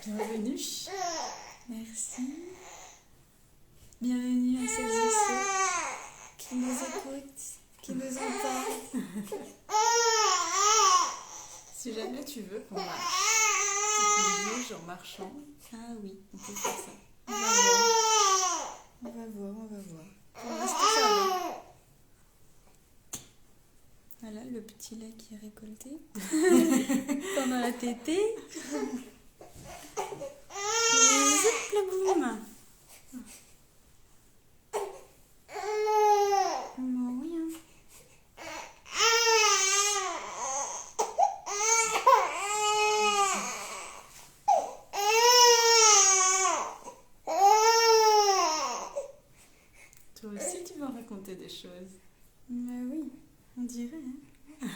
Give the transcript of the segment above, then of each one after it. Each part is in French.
Bienvenue. Merci. Bienvenue à celles et ceux qui nous écoutent, qui nous entendent. Si jamais tu veux qu'on marche, qu'on bouge en marchant, Ah oui, on peut faire ça. on va voir. On va voir, on va voir. Pour l'instant, ça va. Voilà le petit lait qui est récolté pendant la tétée. Zip le boum. Non, rien. Toi aussi, tu vas raconter des choses. Mais oui, on dirait. Hein.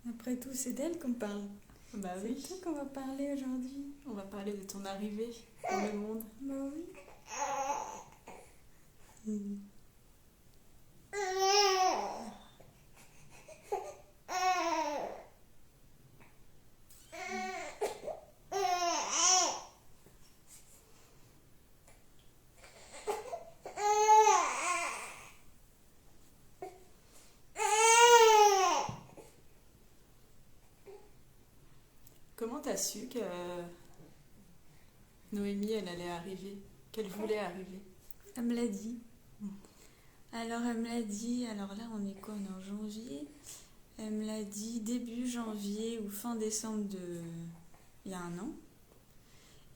Après tout, c'est d'elle qu'on parle. Bah C'est oui. toi qu'on va parler aujourd'hui. On va parler de ton arrivée dans le monde. Bah oui. Comment t'as su que Noémie, elle allait arriver, qu'elle voulait arriver? Elle me l'a dit. Alors elle me l'a dit, alors là on est quoi, on est en janvier. Elle me l'a dit début janvier ou fin décembre il y a un an.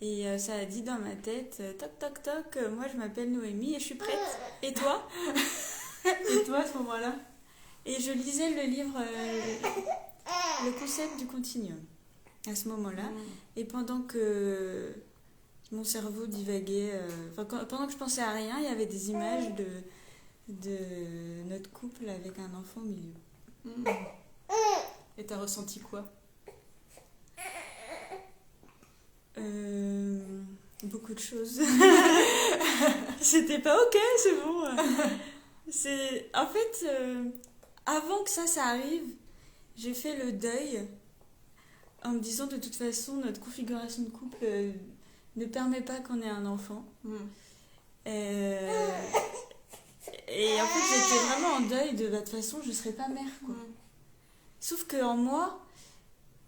Et ça a dit dans ma tête, toc toc toc, moi je m'appelle Noémie et je suis prête. Et toi? Et toi, à ce moment-là? Et je lisais le livre Le concept du continuum à ce moment-là. Et pendant que mon cerveau divaguait, pendant que je pensais à rien, il y avait des images de notre couple avec un enfant au milieu. Et t'as ressenti quoi? Beaucoup de choses. C'était pas ok, c'est bon. En fait, avant que ça arrive, j'ai fait le deuil en me disant de toute façon notre configuration de couple ne permet pas qu'on ait un enfant. Et en fait j'étais vraiment en deuil de toute façon je serais pas mère quoi. Sauf que en moi,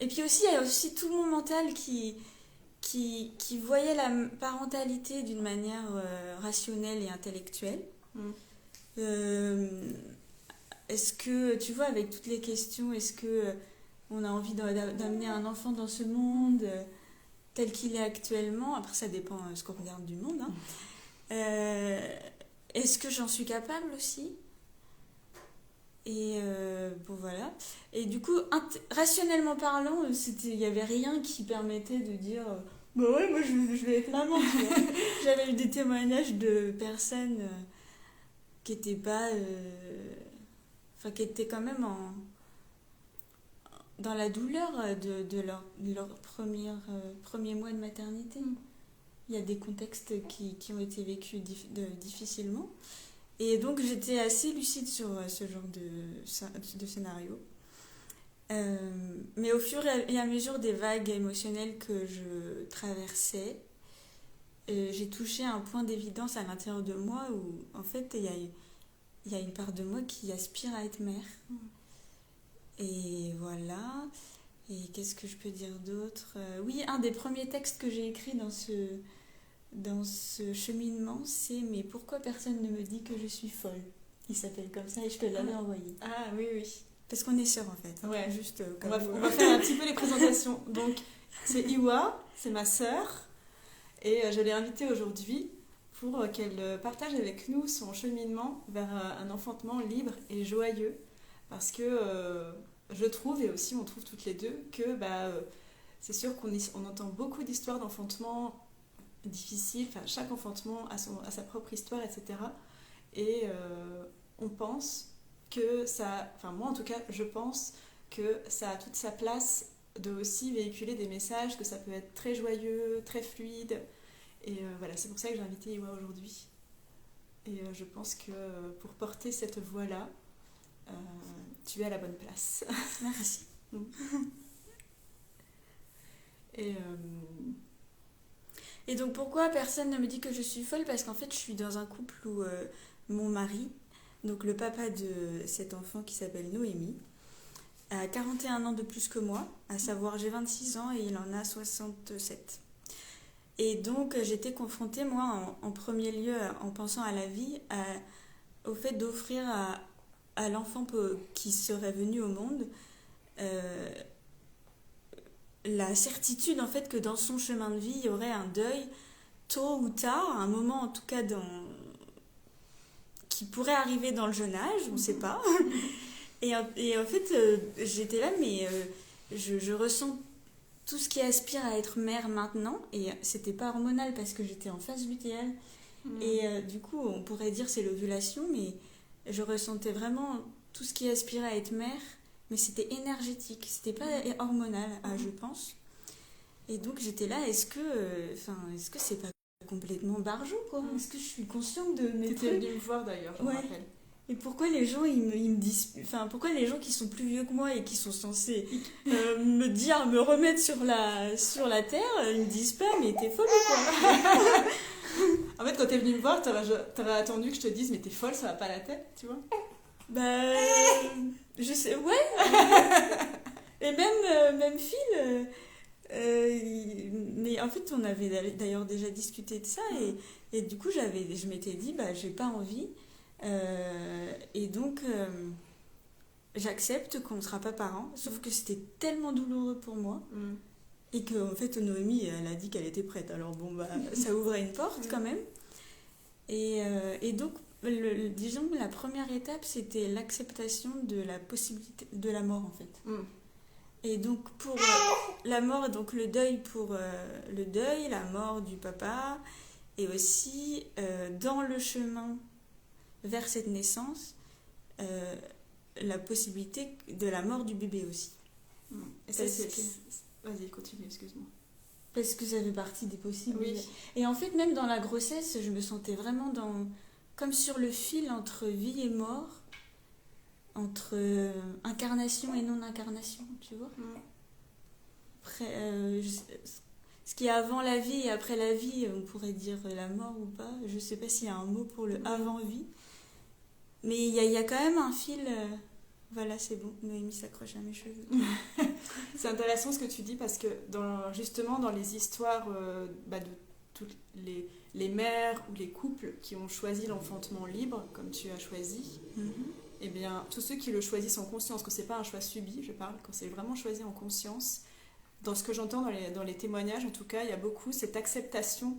et puis aussi il y a aussi tout mon mental qui voyait la parentalité d'une manière rationnelle et intellectuelle. Est-ce que, tu vois, avec toutes les questions, est-ce que on a envie d'amener un enfant dans ce monde tel qu'il est actuellement? Après, ça dépend ce qu'on regarde du monde. Hein. Est-ce que j'en suis capable aussi? Et bon voilà. Et du coup, rationnellement parlant, il n'y avait rien qui permettait de dire bah ouais, moi je vais être maman, tu vois. J'avais eu des témoignages de personnes qui étaient pas. Enfin, qui étaient quand même dans la douleur de leur premier mois de maternité. Il y a des contextes qui ont été vécus difficilement. Et donc j'étais assez lucide sur ce genre de scénario. Mais au fur et à mesure des vagues émotionnelles que je traversais, j'ai touché un point d'évidence à l'intérieur de moi où en fait il y a une part de moi qui aspire à être mère. Et voilà. Et qu'est-ce que je peux dire d'autre ? Oui, un des premiers textes que j'ai écrit dans ce cheminement, c'est « Mais pourquoi personne ne me dit que je suis folle ?» Il s'appelle comme ça et je te l'avais envoyé. Ah oui, oui. Parce qu'on est sœurs en fait. Ouais, juste on va faire un petit peu les présentations. Donc, c'est Iwa, c'est ma sœur. Et je l'ai invitée aujourd'hui pour qu'elle partage avec nous son cheminement vers un enfantement libre et joyeux. Parce que je trouve, et aussi on trouve toutes les deux, que c'est sûr qu'on entend beaucoup d'histoires d'enfantement difficiles. Enfin, chaque enfantement a sa propre histoire, etc. Et on pense que ça... Enfin, moi en tout cas, je pense que ça a toute sa place de aussi véhiculer des messages, que ça peut être très joyeux, très fluide. Et voilà, c'est pour ça que j'ai invité Iwa aujourd'hui. Et je pense que pour porter cette voix-là, tu es à la bonne place. Merci. Et donc pourquoi personne ne me dit que je suis folle ? Parce qu'en fait je suis dans un couple où mon mari, donc le papa de cet enfant qui s'appelle Noémie, a 41 ans de plus que moi, à savoir j'ai 26 ans et il en a 67. Et donc j'étais confrontée moi en premier lieu en pensant à la vie, au fait d'offrir à l'enfant qui serait venu au monde la certitude en fait que dans son chemin de vie il y aurait un deuil tôt ou tard, un moment en tout cas qui pourrait arriver dans le jeune âge, on ne sait pas. Et en fait j'étais là mais je ressens tout ce qui aspire à être mère maintenant, et c'était pas hormonal parce que j'étais en phase lutéale. Et du coup on pourrait dire c'est l'ovulation, mais je ressentais vraiment tout ce qui aspirait à être mère, mais c'était énergétique, c'était pas hormonal, je pense. Et donc j'étais là, est-ce que c'est pas complètement barjot, quoi ? Est-ce que je suis consciente de mes trucs ? T'étais venue me voir d'ailleurs, je me rappelle. Et pourquoi les gens ils me disent, enfin pourquoi les gens qui sont plus vieux que moi et qui sont censés me remettre sur la terre, ils me disent pas mais t'es folle ou quoi ? En fait, quand t'es venue me voir, t'aurais attendu que je te dise mais t'es folle, ça va pas la tête, tu vois ? Je sais, ouais. Et même Phil, mais en fait on avait d'ailleurs déjà discuté de ça et du coup je m'étais dit j'ai pas envie, et donc j'accepte qu'on ne sera pas parents, sauf que c'était tellement douloureux pour moi. Et qu'en fait Noémie elle a dit qu'elle était prête, alors bon ça ouvrait une porte quand même. Et donc disons que la première étape c'était l'acceptation de la possibilité de la mort en fait. Et donc pour la mort, donc le deuil pour le deuil, la mort du papa, et aussi dans le chemin vers cette naissance, la possibilité de la mort du bébé aussi. Et ça, vas-y, continue, excuse-moi. Parce que ça fait partie des possibles. Oui. Et en fait, même dans la grossesse, je me sentais vraiment comme sur le fil entre vie et mort, entre incarnation et non-incarnation, tu vois. Après, ce qui est avant la vie et après la vie, on pourrait dire la mort ou pas. Je sais pas s'il y a un mot pour le avant-vie. Mais il y a quand même un fil... Voilà, c'est bon, Noémie s'accroche à mes cheveux. C'est intéressant ce que tu dis parce que justement dans les histoires de toutes les mères ou les couples qui ont choisi l'enfantement libre, comme tu as choisi, eh bien, tous ceux qui le choisissent en conscience, que c'est pas un choix subi, je parle, quand c'est vraiment choisi en conscience, dans ce que j'entends dans les témoignages, en tout cas, il y a beaucoup cette acceptation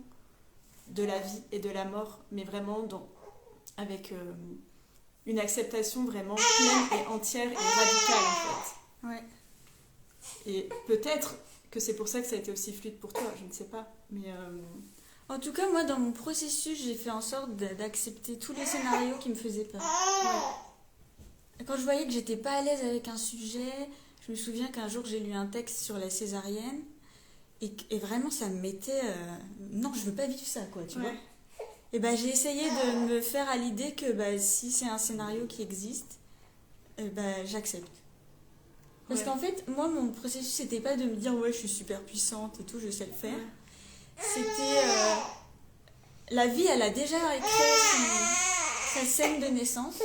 de la vie et de la mort, mais vraiment avec une acceptation vraiment pleine et entière et radicale en fait. Ouais. Et peut-être que c'est pour ça que ça a été aussi fluide pour toi, je ne sais pas. Mais En tout cas, moi, dans mon processus, j'ai fait en sorte d'accepter tous les scénarios qui me faisaient peur. ouais. Quand je voyais que j'étais pas à l'aise avec un sujet, je me souviens qu'un jour, j'ai lu un texte sur la césarienne et vraiment, ça me mettait... non, je veux pas vivre ça, quoi, tu vois. Et ben, j'ai essayé de me faire à l'idée que si c'est un scénario qui existe, j'accepte. Parce qu'en fait, moi, mon processus, c'était pas de me dire ouais, je suis super puissante et tout, je sais le faire. C'était la vie, elle a déjà créé sa scène de naissance.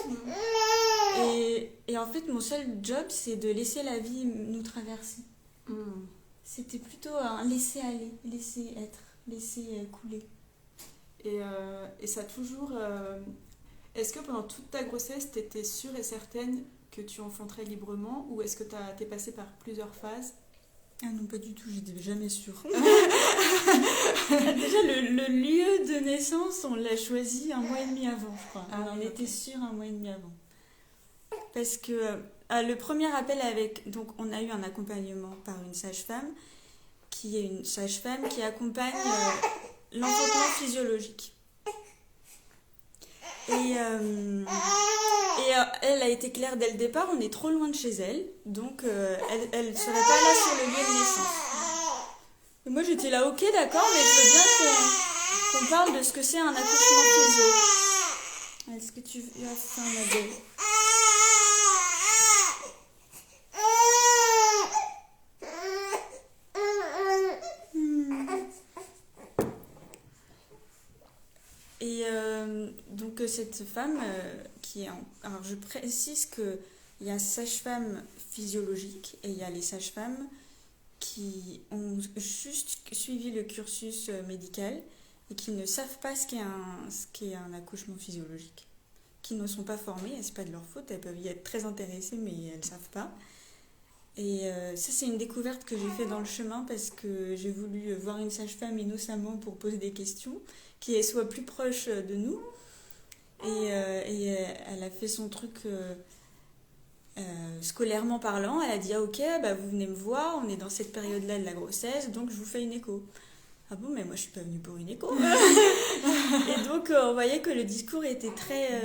Et en fait, mon seul job, c'est de laisser la vie nous traverser. C'était plutôt un laisser aller, laisser être, laisser couler. Et ça a toujours... Est-ce que pendant toute ta grossesse, tu étais sûre et certaine que tu enfanterais librement, ou est-ce que t'es passée par plusieurs phases? Ah non, pas du tout, j'étais jamais sûre. Déjà, le lieu de naissance, on l'a choisi 1 mois et demi avant, je crois. On en était sûrs 1 mois et demi avant. Parce que le premier appel donc on a eu un accompagnement par une sage-femme, qui est une sage-femme qui accompagne l'enfantement physiologique. Et elle a été claire dès le départ, on est trop loin de chez elle, donc elle ne serait pas là sur le lieu de naissance. Et moi j'étais là, ok d'accord, mais je veux bien qu'on parle de ce que c'est un accouchement physio. Est-ce que tu as faim, ma belle? Et donc cette femme qui est alors je précise que il y a sage-femme physiologique et il y a les sages-femmes qui ont juste suivi le cursus médical et qui ne savent pas ce qu'est un accouchement physiologique, qui ne sont pas formées, c'est pas de leur faute, elles peuvent y être très intéressées mais elles ne savent pas. Et ça c'est une découverte que j'ai fait dans le chemin parce que j'ai voulu voir une sage-femme innocemment pour poser des questions qui soit plus proche de nous. Et elle a fait son truc scolairement parlant. Elle a dit ah, ok, vous venez me voir, on est dans cette période-là de la grossesse, donc je vous fais une écho. Ah bon, mais moi je suis pas venue pour une écho. Et donc on voyait que le discours était très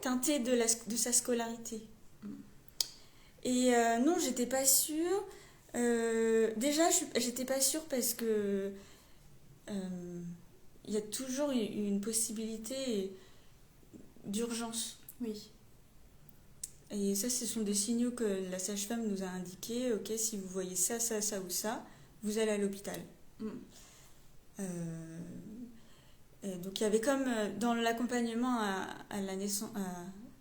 teinté de sa scolarité. Et non, j'étais pas sûre. Déjà, j'étais pas sûre parce que il y a toujours une possibilité d'urgence. Oui. Et ça, ce sont des signaux que la sage-femme nous a indiqués. Ok, si vous voyez ça, ça, ça ou ça, vous allez à l'hôpital. Donc il y avait comme dans l'accompagnement à la naissance,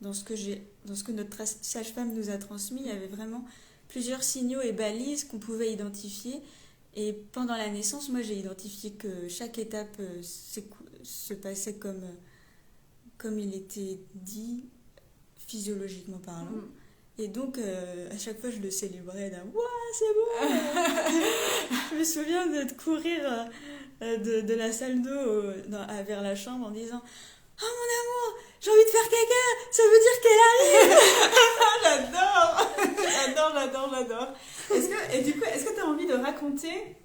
dans ce que notre sage-femme nous a transmis, il y avait vraiment plusieurs signaux et balises qu'on pouvait identifier. Et pendant la naissance, moi j'ai identifié que chaque étape se passait comme il était dit, physiologiquement parlant. Et donc à chaque fois je le célébrais d'un ouah, c'est bon. Je me souviens de courir de la salle d'eau vers la chambre en disant oh mon amour, j'ai envie de faire caca, ça veut dire qu'elle arrive. J'adore. Est-ce que tu as envie de raconter,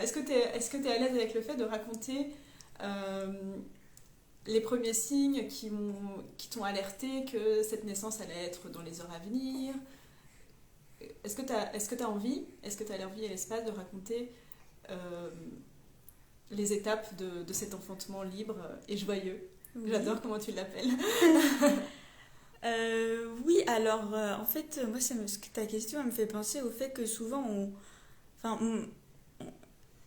est-ce que tu es à l'aise avec le fait de raconter les premiers signes qui t'ont alerté que cette naissance allait être dans les heures à venir? Est-ce que tu as envie, est-ce que tu as l'envie et l'espace de raconter les étapes de cet enfantement libre et joyeux? Oui. J'adore comment tu l'appelles. Oui, alors en fait, moi, ta question elle me fait penser au fait que souvent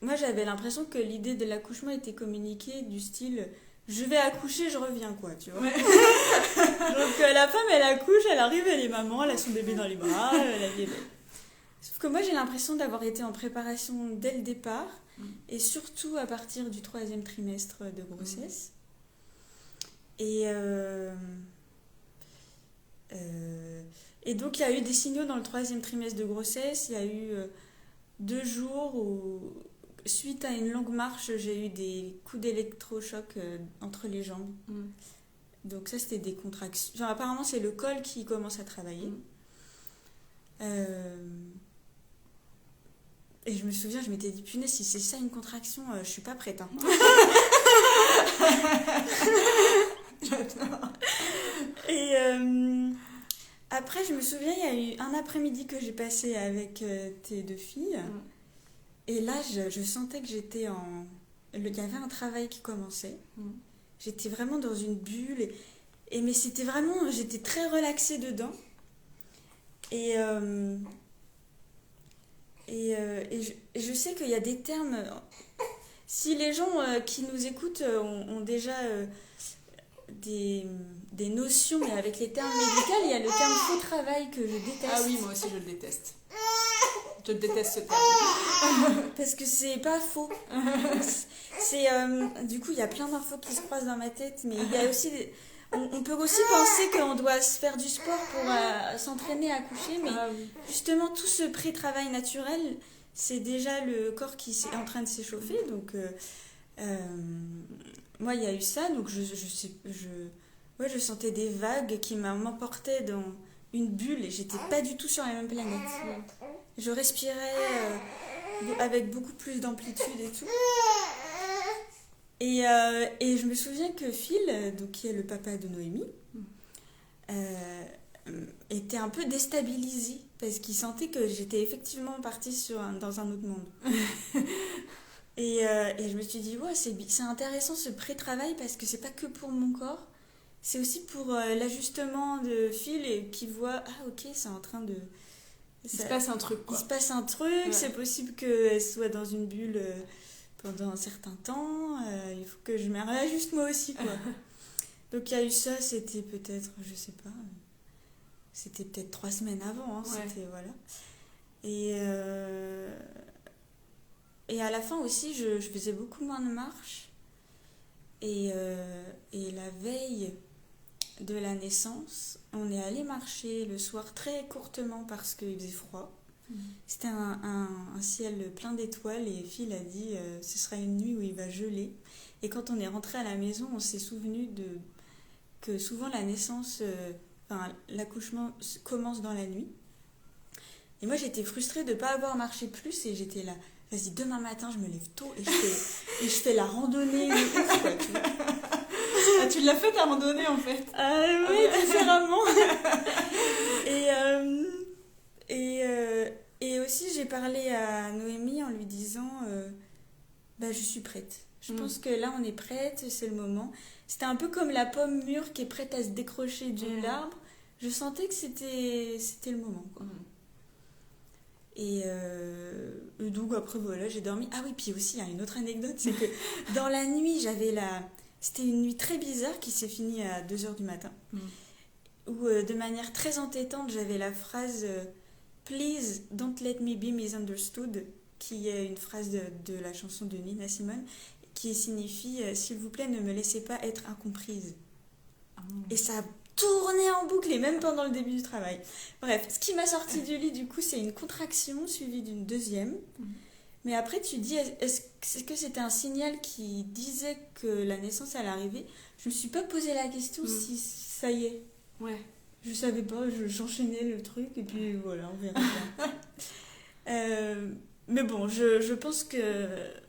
moi j'avais l'impression que l'idée de l'accouchement était communiquée du style je vais accoucher, je reviens, quoi, tu vois. Ouais. Donc la femme elle accouche, elle arrive, elle est maman, elle a son bébé dans les bras, la vie est belle. Sauf que moi j'ai l'impression d'avoir été en préparation dès le départ et surtout à partir du 3e trimestre de grossesse. Et donc il y a eu des signaux dans le 3e trimestre de grossesse. Il y a eu 2 jours où, suite à une longue marche, j'ai eu des coups d'électrochoc entre les jambes. Donc ça, c'était des contractions. Genre, apparemment, c'est le col qui commence à travailler. Et je me souviens, je m'étais dit, punaise, si c'est ça une contraction, je suis pas prête. Hein. Et après, je me souviens, il y a eu un après-midi que j'ai passé avec tes deux filles. Et là, je sentais que j'étais en... Il y avait un travail qui commençait. J'étais vraiment dans une bulle. Mais c'était vraiment... J'étais très relaxée dedans. Et je sais qu'il y a des termes... Si les gens qui nous écoutent ont déjà des notions, mais avec les termes médicaux, il y a le terme faux travail que je déteste. Ah oui, moi aussi je le déteste. Je déteste ce terme. Parce que c'est pas faux. Du coup, il y a plein d'infos qui se croisent dans ma tête, mais il y a aussi... On peut aussi penser qu'on doit se faire du sport pour s'entraîner à coucher, mais justement, tout ce pré-travail naturel, c'est déjà le corps qui est en train de s'échauffer. Donc, moi, il y a eu ça, donc je sentais des vagues qui m'emportaient dans une bulle et j'étais pas du tout sur la même planète. Je respirais avec beaucoup plus d'amplitude et tout. Et je me souviens que Phil, donc, qui est le papa de Noémie, était un peu déstabilisé parce qu'il sentait que j'étais effectivement partie dans un autre monde. Et je me suis dit, ouais, c'est intéressant ce pré-travail parce que c'est pas que pour mon corps, c'est aussi pour l'ajustement de Phil et qui voit, ah ok, c'est en train de... Il se passe un truc, quoi. Il se passe un truc, c'est possible qu'elle soit dans une bulle pendant un certain temps, il faut que je me réajuste moi aussi, quoi. Donc il y a eu ça, c'était peut-être, je sais pas, c'était peut-être 3 semaines avant, hein, c'était, voilà. Et à la fin aussi, je faisais beaucoup moins de marche. Et la veille de la naissance, on est allé marcher le soir très courtement parce qu'il faisait froid. C'était un ciel plein d'étoiles et Phil a dit ce sera une nuit où il va geler. Et quand on est rentré à la maison, on s'est souvenu que souvent la naissance, l'accouchement commence dans la nuit. Et moi j'étais frustrée de ne pas avoir marché plus et j'étais là, vas-y demain matin je me lève tôt et je fais la randonnée de ouf, quoi, tu vois. Ah, tu l'as fait ta randonnée en fait. Oui, différemment. Et aussi j'ai parlé à Noémie en lui disant je suis prête. Je pense que là on est prête, c'est le moment. C'était un peu comme la pomme mûre qui est prête à se décrocher de l'arbre. Je sentais que c'était le moment, quoi. Et donc après voilà, j'ai dormi. Ah oui, puis aussi il y a une autre anecdote, c'est que dans la nuit c'était une nuit très bizarre qui s'est finie à 2h du matin, où de manière très entêtante j'avais la phrase Please don't let me be misunderstood, qui est une phrase de la chanson de Nina Simone, qui signifie s'il vous plaît ne me laissez pas être incomprise. Et ça a tourné en boucle et même pendant le début du travail. Bref, ce qui m'a sorti du lit du coup, c'est une contraction suivie d'une deuxième. Mais après tu dis, est-ce que c'était un signal qui disait que la naissance allait arriver? Je me suis pas posé la question si ça y est. Ouais. Je savais pas, j'enchaînais le truc et puis voilà, on verra bien. Mais bon, je pense que...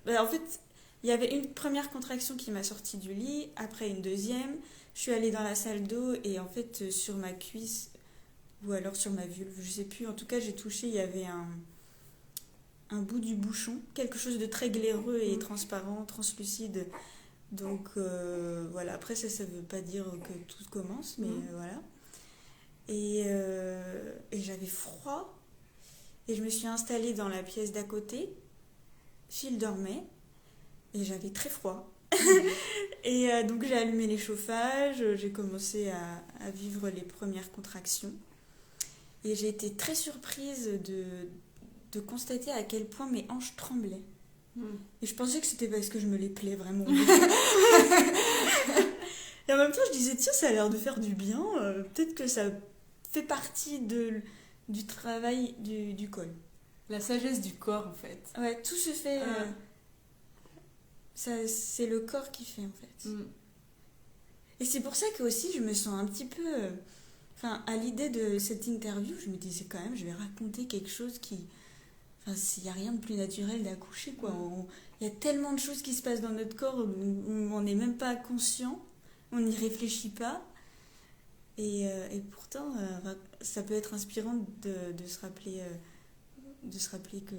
en fait, il y avait une première contraction qui m'a sortie du lit, après une deuxième. Je suis allée dans la salle d'eau et en fait, sur ma cuisse, ou alors sur ma vulve, je sais plus, en tout cas, j'ai touché, il y avait un bout du bouchon, quelque chose de très glaireux et transparent, translucide. Donc voilà, après ça veut pas dire que tout commence, mais voilà. Et j'avais froid et je me suis installée dans la pièce d'à côté. Phil dormait et j'avais très froid. Et donc j'ai allumé les chauffages, j'ai commencé à vivre les premières contractions et j'ai été très surprise de constater à quel point mes hanches tremblaient. Et je pensais que c'était parce que je me les plais vraiment. Et en même temps je disais tiens, ça a l'air de faire du bien, peut-être que ça fait partie du travail du col. La sagesse du corps en fait. Ouais, tout se fait... c'est le corps qui fait en fait. Et c'est pour ça que aussi je me sens un petit peu... Enfin, à l'idée de cette interview, je me disais quand même, je vais raconter quelque chose qui... Enfin, s'il n'y a rien de plus naturel d'accoucher, quoi. Il y a tellement de choses qui se passent dans notre corps où on n'est même pas conscient, on n'y réfléchit pas. Et pourtant, ça peut être inspirant de se rappeler que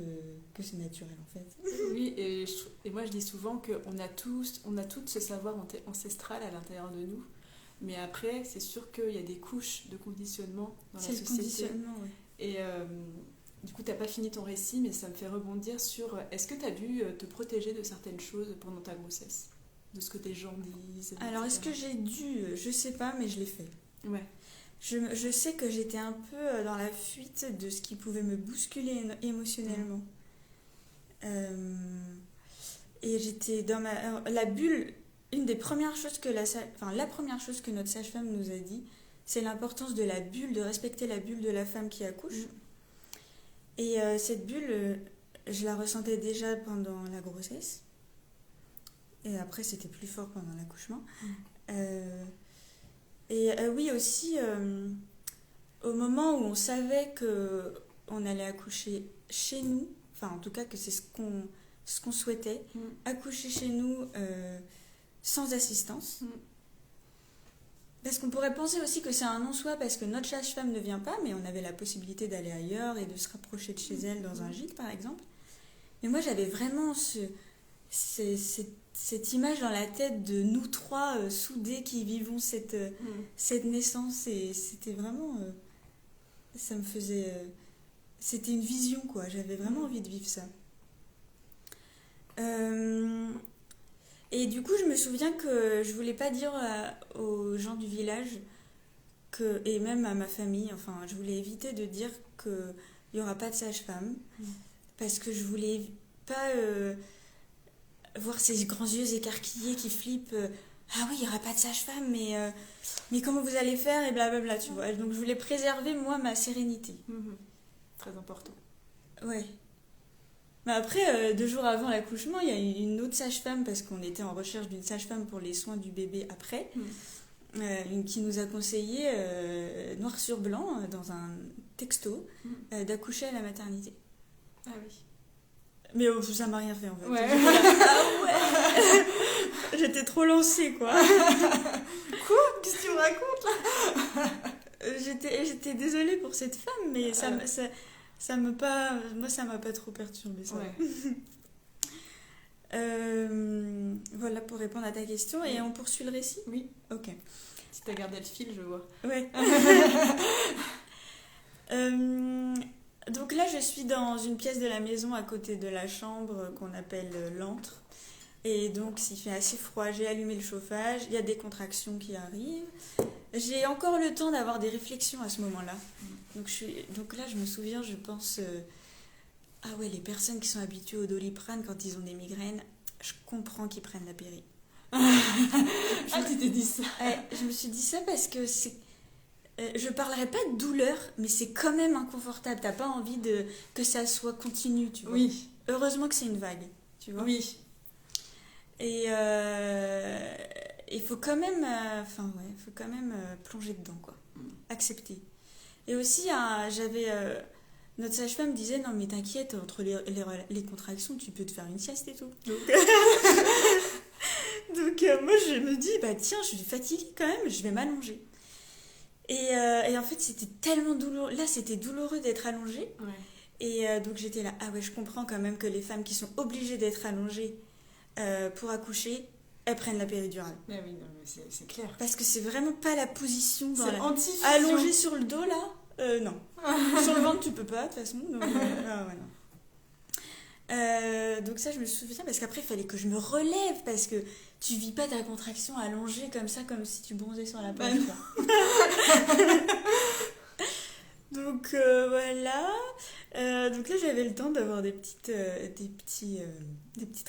c'est naturel, en fait. Oui, et moi je dis souvent qu'on a toutes ce savoir ancestral à l'intérieur de nous. Mais après, c'est sûr qu'il y a des couches de conditionnement dans la société. C'est le conditionnement, oui. Et du coup, tu n'as pas fini ton récit, mais ça me fait rebondir sur est-ce que tu as dû te protéger de certaines choses pendant ta grossesse? De ce que tes gens disent? Alors, est-ce que j'ai dû? Je sais pas, mais je l'ai fait. Ouais. Je sais que j'étais un peu dans la fuite de ce qui pouvait me bousculer émotionnellement. Et j'étais dans la bulle. Une des premières choses que la première chose que notre sage-femme nous a dit, c'est l'importance de la bulle, de respecter la bulle de la femme qui accouche. Et cette bulle, je la ressentais déjà pendant la grossesse. Et après, c'était plus fort pendant l'accouchement. Oui, aussi, au moment où on savait qu'on allait accoucher chez nous, enfin, en tout cas, que c'est ce qu'on souhaitait, accoucher chez nous sans assistance. Parce qu'on pourrait penser aussi que c'est un non-soi parce que notre sage-femme ne vient pas, mais on avait la possibilité d'aller ailleurs et de se rapprocher de chez elle dans un gîte, par exemple. Mais moi, j'avais vraiment cette image dans la tête de nous trois soudés qui vivons cette naissance. Et c'était vraiment... ça me faisait... c'était une vision, quoi. J'avais vraiment envie de vivre ça. Et du coup, je me souviens que je voulais pas dire aux gens du village et même à ma famille, enfin, je voulais éviter de dire qu'il n'y aura pas de sage-femme parce que je voulais pas voir ces grands yeux écarquillés qui flippent. Ah oui, il n'y aura pas de sage-femme, mais comment vous allez faire et blablabla, tu vois. Donc, je voulais préserver, moi, ma sérénité. Très important. Ouais. Mais après, 2 jours avant l'accouchement, il y a une autre sage-femme, parce qu'on était en recherche d'une sage-femme pour les soins du bébé après, qui nous a conseillé, noir sur blanc, dans un texto, d'accoucher à la maternité. Ah oui. Mais ça m'a rien fait, en fait. Ouais. Ah ouais. J'étais trop lancée, quoi. Quoi? Qu'est-ce que tu me racontes, là? J'étais désolée pour cette femme, mais moi, ça m'a pas trop perturbée, ça. Ouais. Voilà pour répondre à ta question. Et on poursuit le récit? Oui. Ok. Si t'as gardé le fil, je vois. Ouais. Donc là, je suis dans une pièce de la maison à côté de la chambre qu'on appelle l'antre. Et donc, s'il fait assez froid, j'ai allumé le chauffage. Il y a des contractions qui arrivent. J'ai encore le temps d'avoir des réflexions à ce moment-là. Donc là, je me souviens, je pense... ah ouais, les personnes qui sont habituées au Doliprane quand ils ont des migraines, je comprends qu'ils prennent la péri. Tu t'es dit ça? Ouais, je me suis dit ça parce que je parlerai pas de douleur, mais c'est quand même inconfortable. T'as pas envie que ça soit continu, tu vois. Oui. Heureusement que c'est une vague, tu vois. Oui. Et il faut quand même, faut quand même plonger dedans, quoi. Accepter. Et aussi, notre sage-femme disait, non mais t'inquiète, entre les contractions, tu peux te faire une sieste et tout. Donc moi je me dis, tiens, je suis fatiguée quand même, je vais m'allonger. Et en fait, c'était tellement douloureux. Là, c'était douloureux d'être allongée. Ouais. Et donc j'étais là, ah ouais, je comprends quand même que les femmes qui sont obligées d'être allongées pour accoucher, elles prennent la péridurale. Mais oui, non, mais c'est clair. Parce que c'est vraiment pas la position c'est anti-fusion. Allongée sur le dos, là, non. Sur le ventre, tu peux pas, de toute façon. Donc, ouais, non. Donc ça, je me souviens, parce qu'après, il fallait que je me relève, parce que tu vis pas ta contraction allongée comme ça, comme si tu bronzais sur la plage. Donc voilà. Donc là, j'avais le temps d'avoir des petites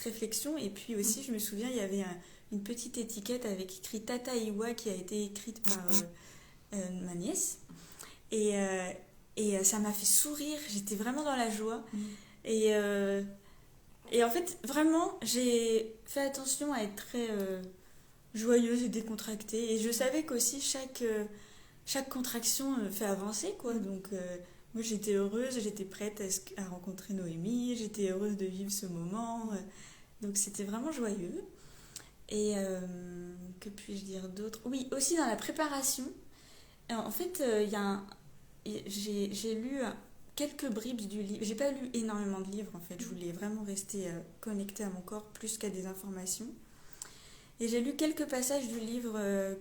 réflexions. Et puis aussi, je me souviens, il y avait une petite étiquette avec écrit Tata Iwa qui a été écrite par ma nièce. Et ça m'a fait sourire. J'étais vraiment dans la joie. Et en fait, vraiment, j'ai fait attention à être très joyeuse et décontractée. Et je savais qu'aussi chaque contraction fait avancer, quoi. Donc, moi, j'étais heureuse, j'étais prête à rencontrer Noémie, j'étais heureuse de vivre ce moment. Donc, c'était vraiment joyeux. Et que puis-je dire d'autre? Oui, aussi dans la préparation. En fait, j'ai lu quelques bribes du livre. J'ai pas lu énormément de livres, en fait. Je voulais vraiment rester connectée à mon corps plus qu'à des informations. Et j'ai lu quelques passages du livre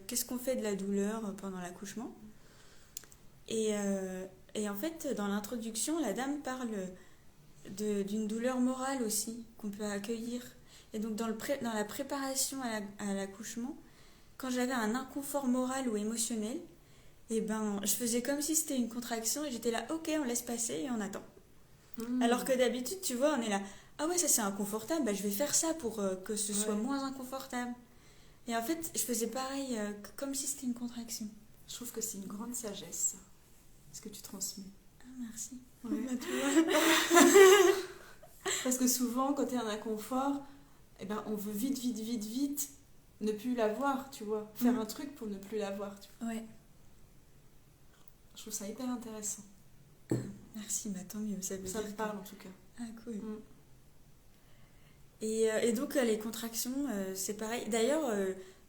Qu'est-ce qu'on fait de la douleur pendant l'accouchement. Et en fait, dans l'introduction, la dame parle d'une douleur morale aussi, qu'on peut accueillir. Et donc, dans la préparation à l'accouchement, quand j'avais un inconfort moral ou émotionnel, et ben, je faisais comme si c'était une contraction et j'étais là, ok, on laisse passer et on attend. Alors que d'habitude, tu vois, on est là, ah ouais, ça c'est inconfortable, bah, je vais faire ça pour que ce soit moins inconfortable. Et en fait, je faisais pareil, comme si c'était une contraction. Je trouve que c'est une grande sagesse, ce que tu transmets. Ah, merci. Ouais. Parce que souvent, quand tu es en inconfort, eh ben, on veut vite ne plus l'avoir, tu vois. Faire un truc pour ne plus l'avoir. Tu vois. Ouais. Je trouve ça hyper intéressant. Merci, mais tant mieux. Ça me parle en tout cas. Ah, cool. Et donc, les contractions, c'est pareil. D'ailleurs,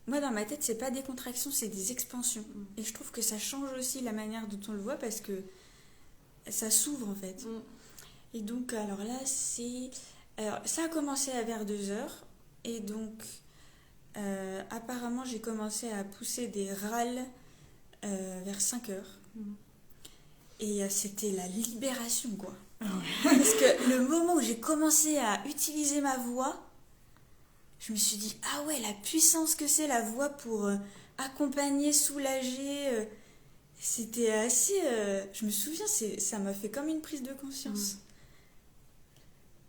moi, dans ma tête, c'est pas des contractions, c'est des expansions. Et je trouve que ça change aussi la manière dont on le voit parce que ça s'ouvre, en fait. Et donc, alors là, ça a commencé vers 2h. Et donc, apparemment, j'ai commencé à pousser des râles vers 5h. Et c'était la libération, quoi. Parce que le moment où j'ai commencé à utiliser ma voix, je me suis dit, ah ouais, la puissance que c'est la voix pour accompagner, soulager. C'était assez... je me souviens, ça m'a fait comme une prise de conscience.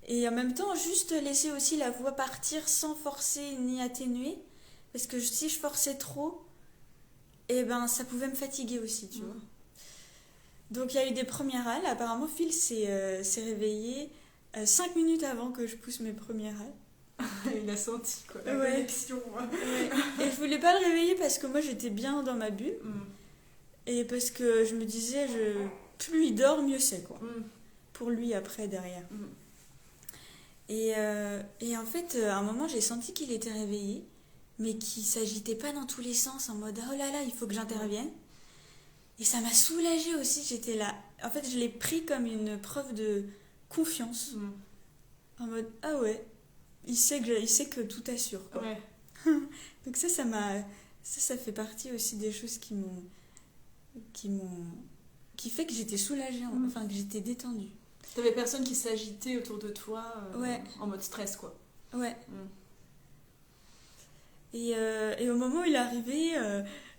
Et en même temps, juste laisser aussi la voix partir sans forcer ni atténuer. Parce que si je forçais trop, eh ben, ça pouvait me fatiguer aussi, tu vois. Donc il y a eu des premiers râles. Apparemment, Phil s'est réveillé 5 minutes avant que je pousse mes premiers râles. Il a senti, quoi, la connexion. Et je voulais pas le réveiller parce que moi, j'étais bien dans ma bulle. Et parce que je me disais, plus il dort, mieux c'est, quoi. Pour lui, après, derrière. Et en fait, à un moment, j'ai senti qu'il était réveillé, mais qu'il s'agitait pas dans tous les sens, en mode, oh là là, il faut que j'intervienne. Et ça m'a soulagée aussi, j'étais là. En fait, je l'ai pris comme une preuve de confiance. En mode, ah ouais, il sait que tout assure, quoi. Ouais. Donc ça fait partie aussi des choses qui fait que j'étais soulagée, enfin que j'étais détendue. T'avais personne qui s'agitait autour de toi en mode stress, quoi. Ouais. Et au moment où il est arrivé,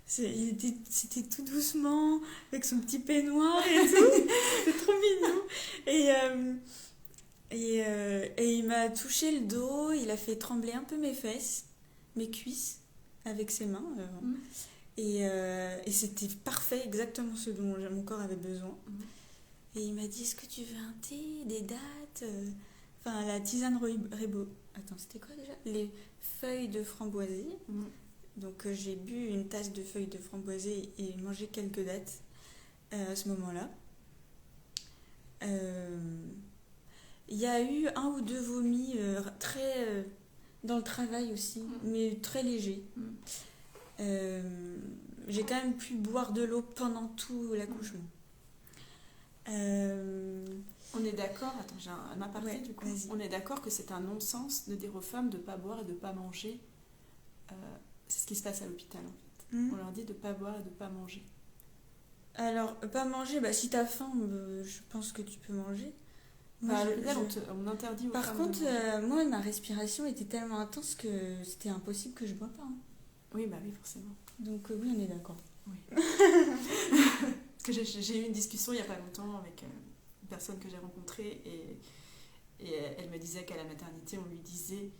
c'était tout doucement, avec son petit peignoir et tout. C'était trop mignon. Et il m'a touché le dos, il a fait trembler un peu mes fesses, mes cuisses, avec ses mains. Et c'était parfait, exactement ce dont mon corps avait besoin. Et il m'a dit, est-ce que tu veux un thé, des dattes Enfin, la tisane Rebo. Attends, c'était quoi déjà? Les feuilles de framboisier. Donc j'ai bu une tasse de feuilles de framboisier et mangé quelques dattes à ce moment-là. Il y a eu 1 ou 2 vomis très dans le travail aussi, mais très légers. J'ai quand même pu boire de l'eau pendant tout l'accouchement. On est d'accord, attends, j'ai un aparté du coup. Vas-y. On est d'accord que c'est un non-sens de dire aux femmes de ne pas boire et de ne pas manger. C'est ce qui se passe à l'hôpital en fait. On leur dit de ne pas boire et de ne pas manger. Alors, pas manger, si t'as faim, je pense que tu peux manger. À l'hôpital, on interdit aux Par femmes contre, de manger. moi, ma respiration était tellement intense que c'était impossible que je bois pas. Oui, oui, forcément. Donc oui, on est d'accord. Oui. Parce que j'ai eu une discussion il n'y a pas longtemps avec une personne que j'ai rencontrée et elle me disait qu'à la maternité, on lui disait...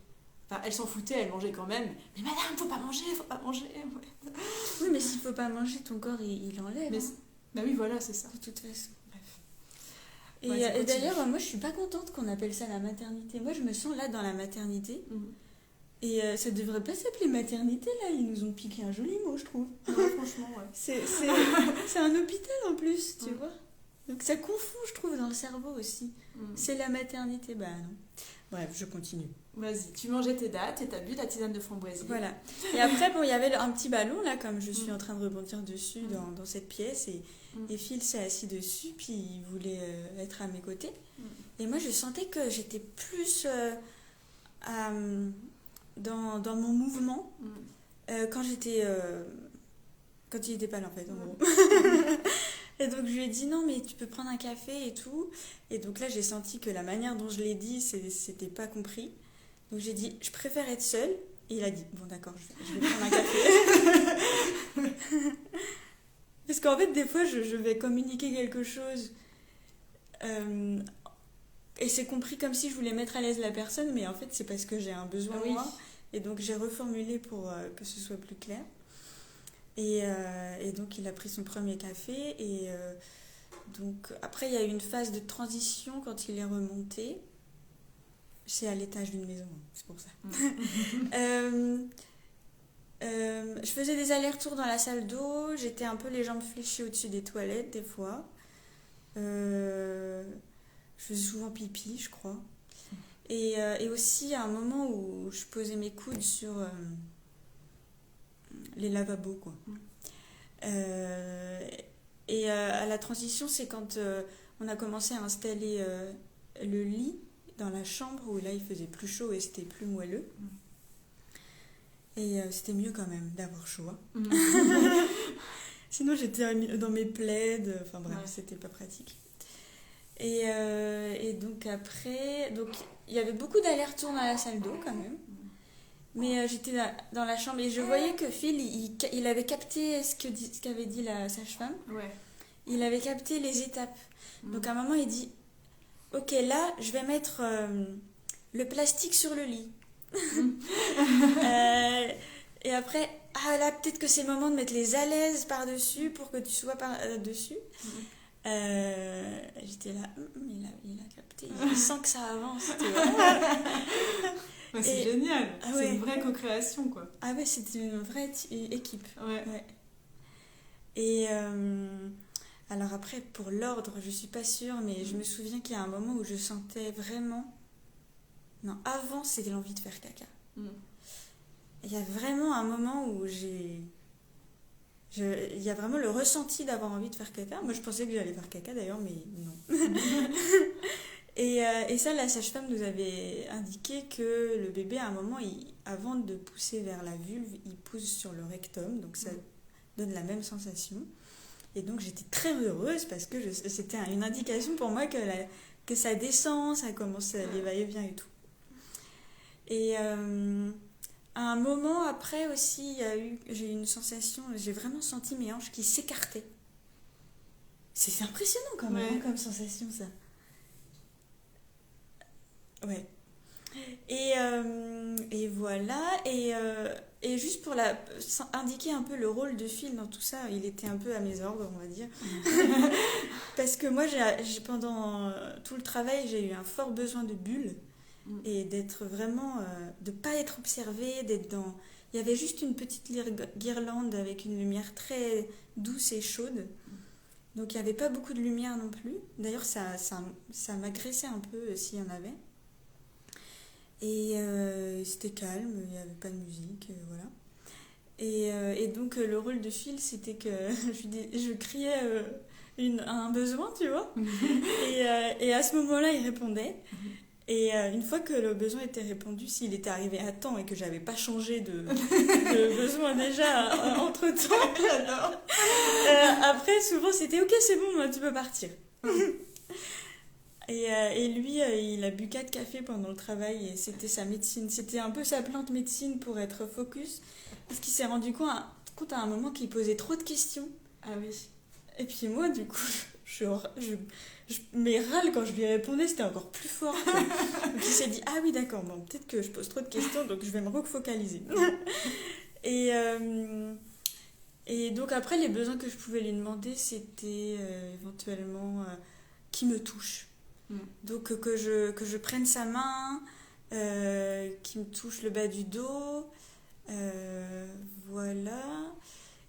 Enfin, elle s'en foutait, elle mangeait quand même. Mais madame, faut pas manger, faut pas manger. Ouais. Oui, mais s'il faut pas manger, ton corps, il enlève. Mais bah oui, voilà, c'est ça. De toute façon. Bref. Et d'ailleurs, moi, je suis pas contente qu'on appelle ça la maternité. Moi, je me sens là dans la maternité. Et ça devrait pas s'appeler maternité, là. Ils nous ont piqué un joli mot, je trouve. Ouais, franchement, ouais. C'est un hôpital en plus, tu Mm. vois. Donc ça confond, je trouve, dans le cerveau aussi. C'est la maternité, bah non. Bref, je continue. Vas-y, tu mangeais tes dattes et t'as bu ta tisane de framboisier. Voilà. Et après, bon, il y avait un petit ballon, là, comme je suis en train de rebondir dessus dans cette pièce. Et Phil s'est assis dessus, puis il voulait être à mes côtés. Et moi, je sentais que j'étais plus dans mon mouvement quand il était pas là, en fait, en gros. Et donc, je lui ai dit, non, mais tu peux prendre un café et tout. Et donc là, j'ai senti que la manière dont je l'ai dit, c'était pas compris. Donc, j'ai dit, je préfère être seule. Et il a dit, bon, d'accord, je vais prendre un café. Parce qu'en fait, des fois, je vais communiquer quelque chose. Et c'est compris comme si je voulais mettre à l'aise la personne, mais en fait, c'est parce que j'ai un besoin moi. Et donc, j'ai reformulé pour que ce soit plus clair. Et donc, il a pris son premier café. Et donc, après, il y a eu une phase de transition quand il est remonté. C'est à l'étage d'une maison, c'est pour ça. Je faisais des allers-retours dans la salle d'eau. J'étais un peu les jambes fléchies au-dessus des toilettes, des fois. Je faisais souvent pipi, je crois. Et aussi, à un moment où je posais mes coudes sur les lavabos, quoi. Et à la transition, c'est quand on a commencé à installer le lit dans la chambre, où là, il faisait plus chaud et c'était plus moelleux. Et c'était mieux quand même d'avoir chaud. Sinon, j'étais dans mes plaids. Enfin bref, c'était pas pratique. Et donc après, il y avait beaucoup d'allers-retours dans la salle d'eau quand même. Mais j'étais dans la chambre et je voyais que Phil, il avait capté ce qu'avait dit la sage-femme. Ouais. Il avait capté les étapes. Donc à un moment, il dit, ok, là, je vais mettre le plastique sur le lit. Et après, là, peut-être que c'est le moment de mettre les alaises par-dessus pour que tu sois par-dessus. J'étais là, il a capté, il sent que ça avance. C'est génial, c'est une ouais. vraie co-création, quoi. Ah ouais, c'était une vraie équipe. Ouais. Et alors après, pour l'ordre, je suis pas sûre, mais je me souviens qu'il y a un moment où je sentais vraiment... Non, avant, c'était l'envie de faire caca. Il y a vraiment un moment où il y a vraiment le ressenti d'avoir envie de faire caca. Moi, je pensais que j'allais faire caca d'ailleurs, mais non. Et ça, la sage-femme nous avait indiqué que le bébé, à un moment, avant de pousser vers la vulve, il pousse sur le rectum, donc ça donne la même sensation. Et donc, j'étais très heureuse parce que c'était une indication pour moi que ça descend, ça commence à aller va-et-vient et tout. Et à un moment après aussi, j'ai eu une sensation, j'ai vraiment senti mes hanches qui s'écartaient. C'est impressionnant quand même comme sensation, ça. Ouais. Et voilà. Et juste pour indiquer un peu le rôle de Phil dans tout ça, il était un peu à mes ordres, on va dire. Parce que moi, pendant tout le travail, j'ai eu un fort besoin de bulle. Et d'être vraiment... de ne pas être observée, d'être dans... Il y avait juste une petite guirlande avec une lumière très douce et chaude. Donc il n'y avait pas beaucoup de lumière non plus. D'ailleurs, ça m'agressait un peu s'il y en avait. Et c'était calme, il n'y avait pas de musique, voilà. Et donc le rôle de Phil, c'était que je criais un besoin, tu vois. Et à ce moment-là, il répondait. Et une fois que le besoin était répondu, s'il était arrivé à temps et que j'avais pas changé de besoin déjà entre-temps, j'adore. Après, souvent, c'était ok, c'est bon, tu peux partir. Et lui, il a bu 4 cafés pendant le travail et c'était sa médecine. C'était un peu sa plante médecine pour être focus. Parce qu'il s'est rendu compte à un moment qu'il posait trop de questions. Ah oui. Et puis moi, du coup, mes râles quand je lui répondais, c'était encore plus fort. Donc il s'est dit, ah oui, d'accord, bon, peut-être que je pose trop de questions, donc je vais me refocaliser. Et donc après, les besoins que je pouvais lui demander, c'était éventuellement qu'il me touche. Donc que je prenne sa main, qui me touche le bas du dos. Voilà.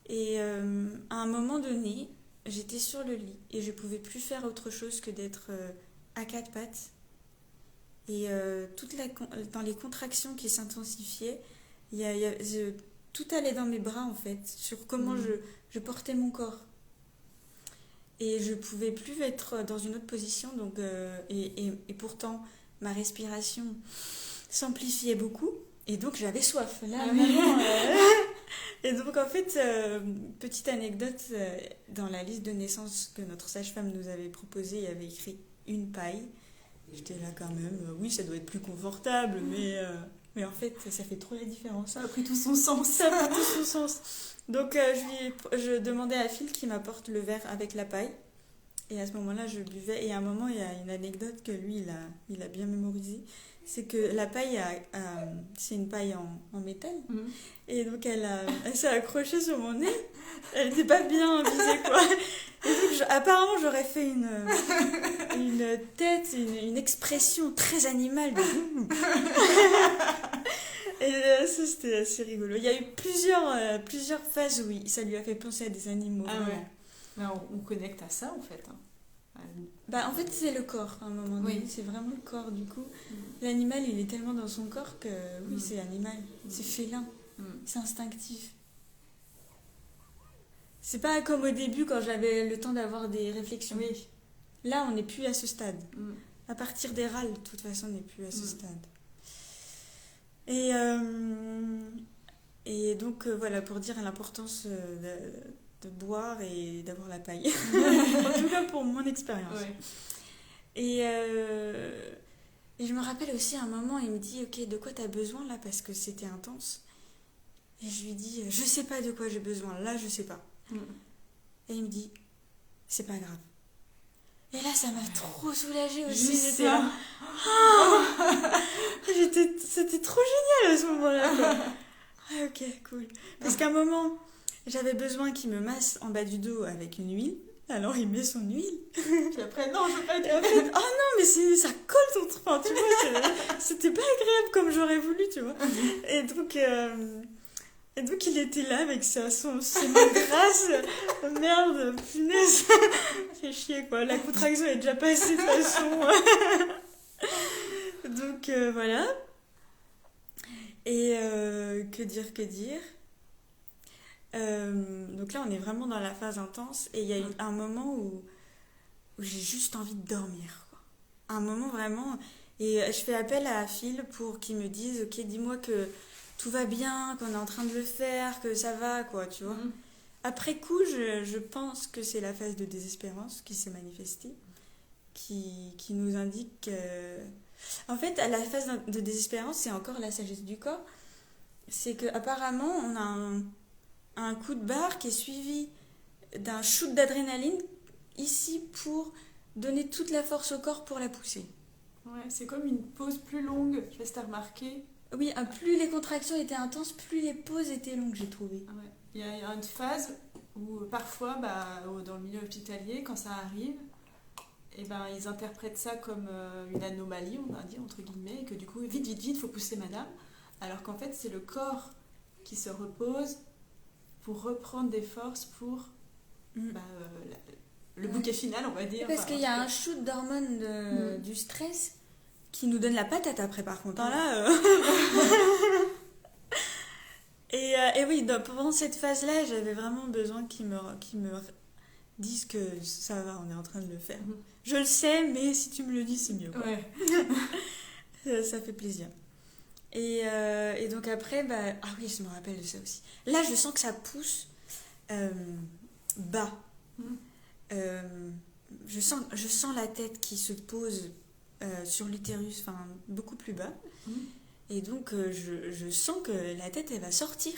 Et à un moment donné, j'étais sur le lit et je pouvais plus faire autre chose que d'être à quatre pattes. Et dans les contractions qui s'intensifiaient, tout allait dans mes bras en fait, sur comment je portais mon corps. Et je pouvais plus être dans une autre position, donc, et pourtant ma respiration s'amplifiait beaucoup, et donc j'avais soif. Là, vraiment, Et donc en fait, petite anecdote, dans la liste de naissance que notre sage-femme nous avait proposée, il y avait écrit une paille. J'étais là quand même, oui ça doit être plus confortable, mais en fait ça fait trop la différence. Ça a pris tout son sens. Ça a pris tout son sens. Donc je demandais à Phil qu'il m'apporte le verre avec la paille. Et à ce moment-là, je buvais. Et à un moment, il y a une anecdote que lui, il a bien mémorisée. C'est que la paille, c'est une paille en métal. Et donc, elle s'est accrochée sur mon nez. Elle n'était pas bien visée, quoi. Et donc, apparemment, j'aurais fait une tête, une expression très animale. Et ça, c'était assez rigolo. Il y a eu plusieurs phases où ça lui a fait penser à des animaux. Ah ouais. Ben, on connecte à ça en fait. En fait, c'est le corps à un moment donné. Oui. C'est vraiment le corps du coup. L'animal, il est tellement dans son corps que oui, c'est animal. C'est félin. C'est instinctif. C'est pas comme au début quand j'avais le temps d'avoir des réflexions. Oui. Là, on n'est plus à ce stade. À partir des râles, de toute façon, on n'est plus à ce stade. Et donc, voilà, pour dire l'importance de boire et d'avoir la paille. En tout cas, pour mon expérience. Ouais. Et je me rappelle aussi à un moment, il me dit « Ok, de quoi tu as besoin là ?» Parce que c'était intense. Et je lui dis « Je sais pas de quoi j'ai besoin, là je sais pas. » Et il me dit « C'est pas grave. » Et là, ça m'a trop soulagée aussi. J'étais là. C'était trop génial à ce moment-là. Ah, ok, cool. Parce qu'à un moment, j'avais besoin qu'il me masse en bas du dos avec une huile. Alors il met son huile. Puis après, non, je veux pas être. Et en fait, oh non, mais ça colle ton truc. Enfin, tu vois, c'était pas agréable comme j'aurais voulu, tu vois. Et donc il était là avec ses mains grasses. Merde, punaise. C'est chier quoi. La contraction est déjà passée de toute façon. Donc voilà. Et que dire. Donc là on est vraiment dans la phase intense et il y a un moment où j'ai juste envie de dormir quoi. Un moment vraiment et je fais appel à Phil pour qu'il me dise ok dis-moi que tout va bien, qu'on est en train de le faire, que ça va quoi tu vois. Après coup je pense que c'est la phase de désespérance qui s'est manifestée qui nous indique en fait à la phase de désespérance c'est encore la sagesse du corps, c'est que apparemment on a un coup de barre qui est suivi d'un shoot d'adrénaline ici pour donner toute la force au corps pour la pousser. Ouais, c'est comme une pause plus longue, je sais pas si t'as remarqué. Oui, plus les contractions étaient intenses, plus les pauses étaient longues, j'ai trouvé. Ouais. Il y a une phase où parfois, dans le milieu hospitalier, quand ça arrive, ils interprètent ça comme une anomalie, on va dire, entre guillemets, et que du coup, vite, faut pousser madame. Alors qu'en fait, c'est le corps qui se repose pour reprendre des forces pour le bouquet final, on va dire. Parce qu'il y a un shoot d'hormones du stress qui nous donne la patate après, par contre. Là, et oui, pendant cette phase-là, j'avais vraiment besoin qu'ils me disent que ça va, on est en train de le faire. Je le sais, mais si tu me le dis, c'est mieux. Quoi. Ouais. Ça fait plaisir. Et donc après, ah oui, je me rappelle de ça aussi. Là, je sens que ça pousse bas. Je sens la tête qui se pose sur l'utérus, enfin beaucoup plus bas. Et donc, je sens que la tête, elle va sortir.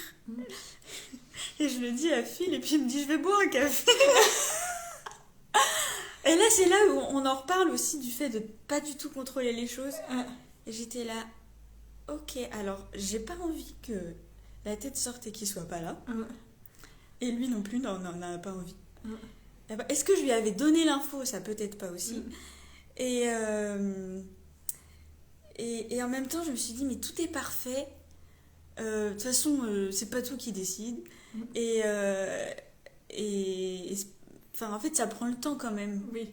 Et je le dis à Phil, et puis il me dit, je vais boire un café. Et là, c'est là où on en reparle aussi du fait de pas du tout contrôler les choses. Et j'étais là, ok, alors j'ai pas envie que la tête sorte et qu'il soit pas là. Et lui non plus, non, n'a pas envie. Est-ce que je lui avais donné l'info? Ça peut-être pas aussi. et en même temps, je me suis dit, mais tout est parfait. De toute façon, c'est pas toi qui décide. Et, enfin, en fait, ça prend le temps quand même. Oui.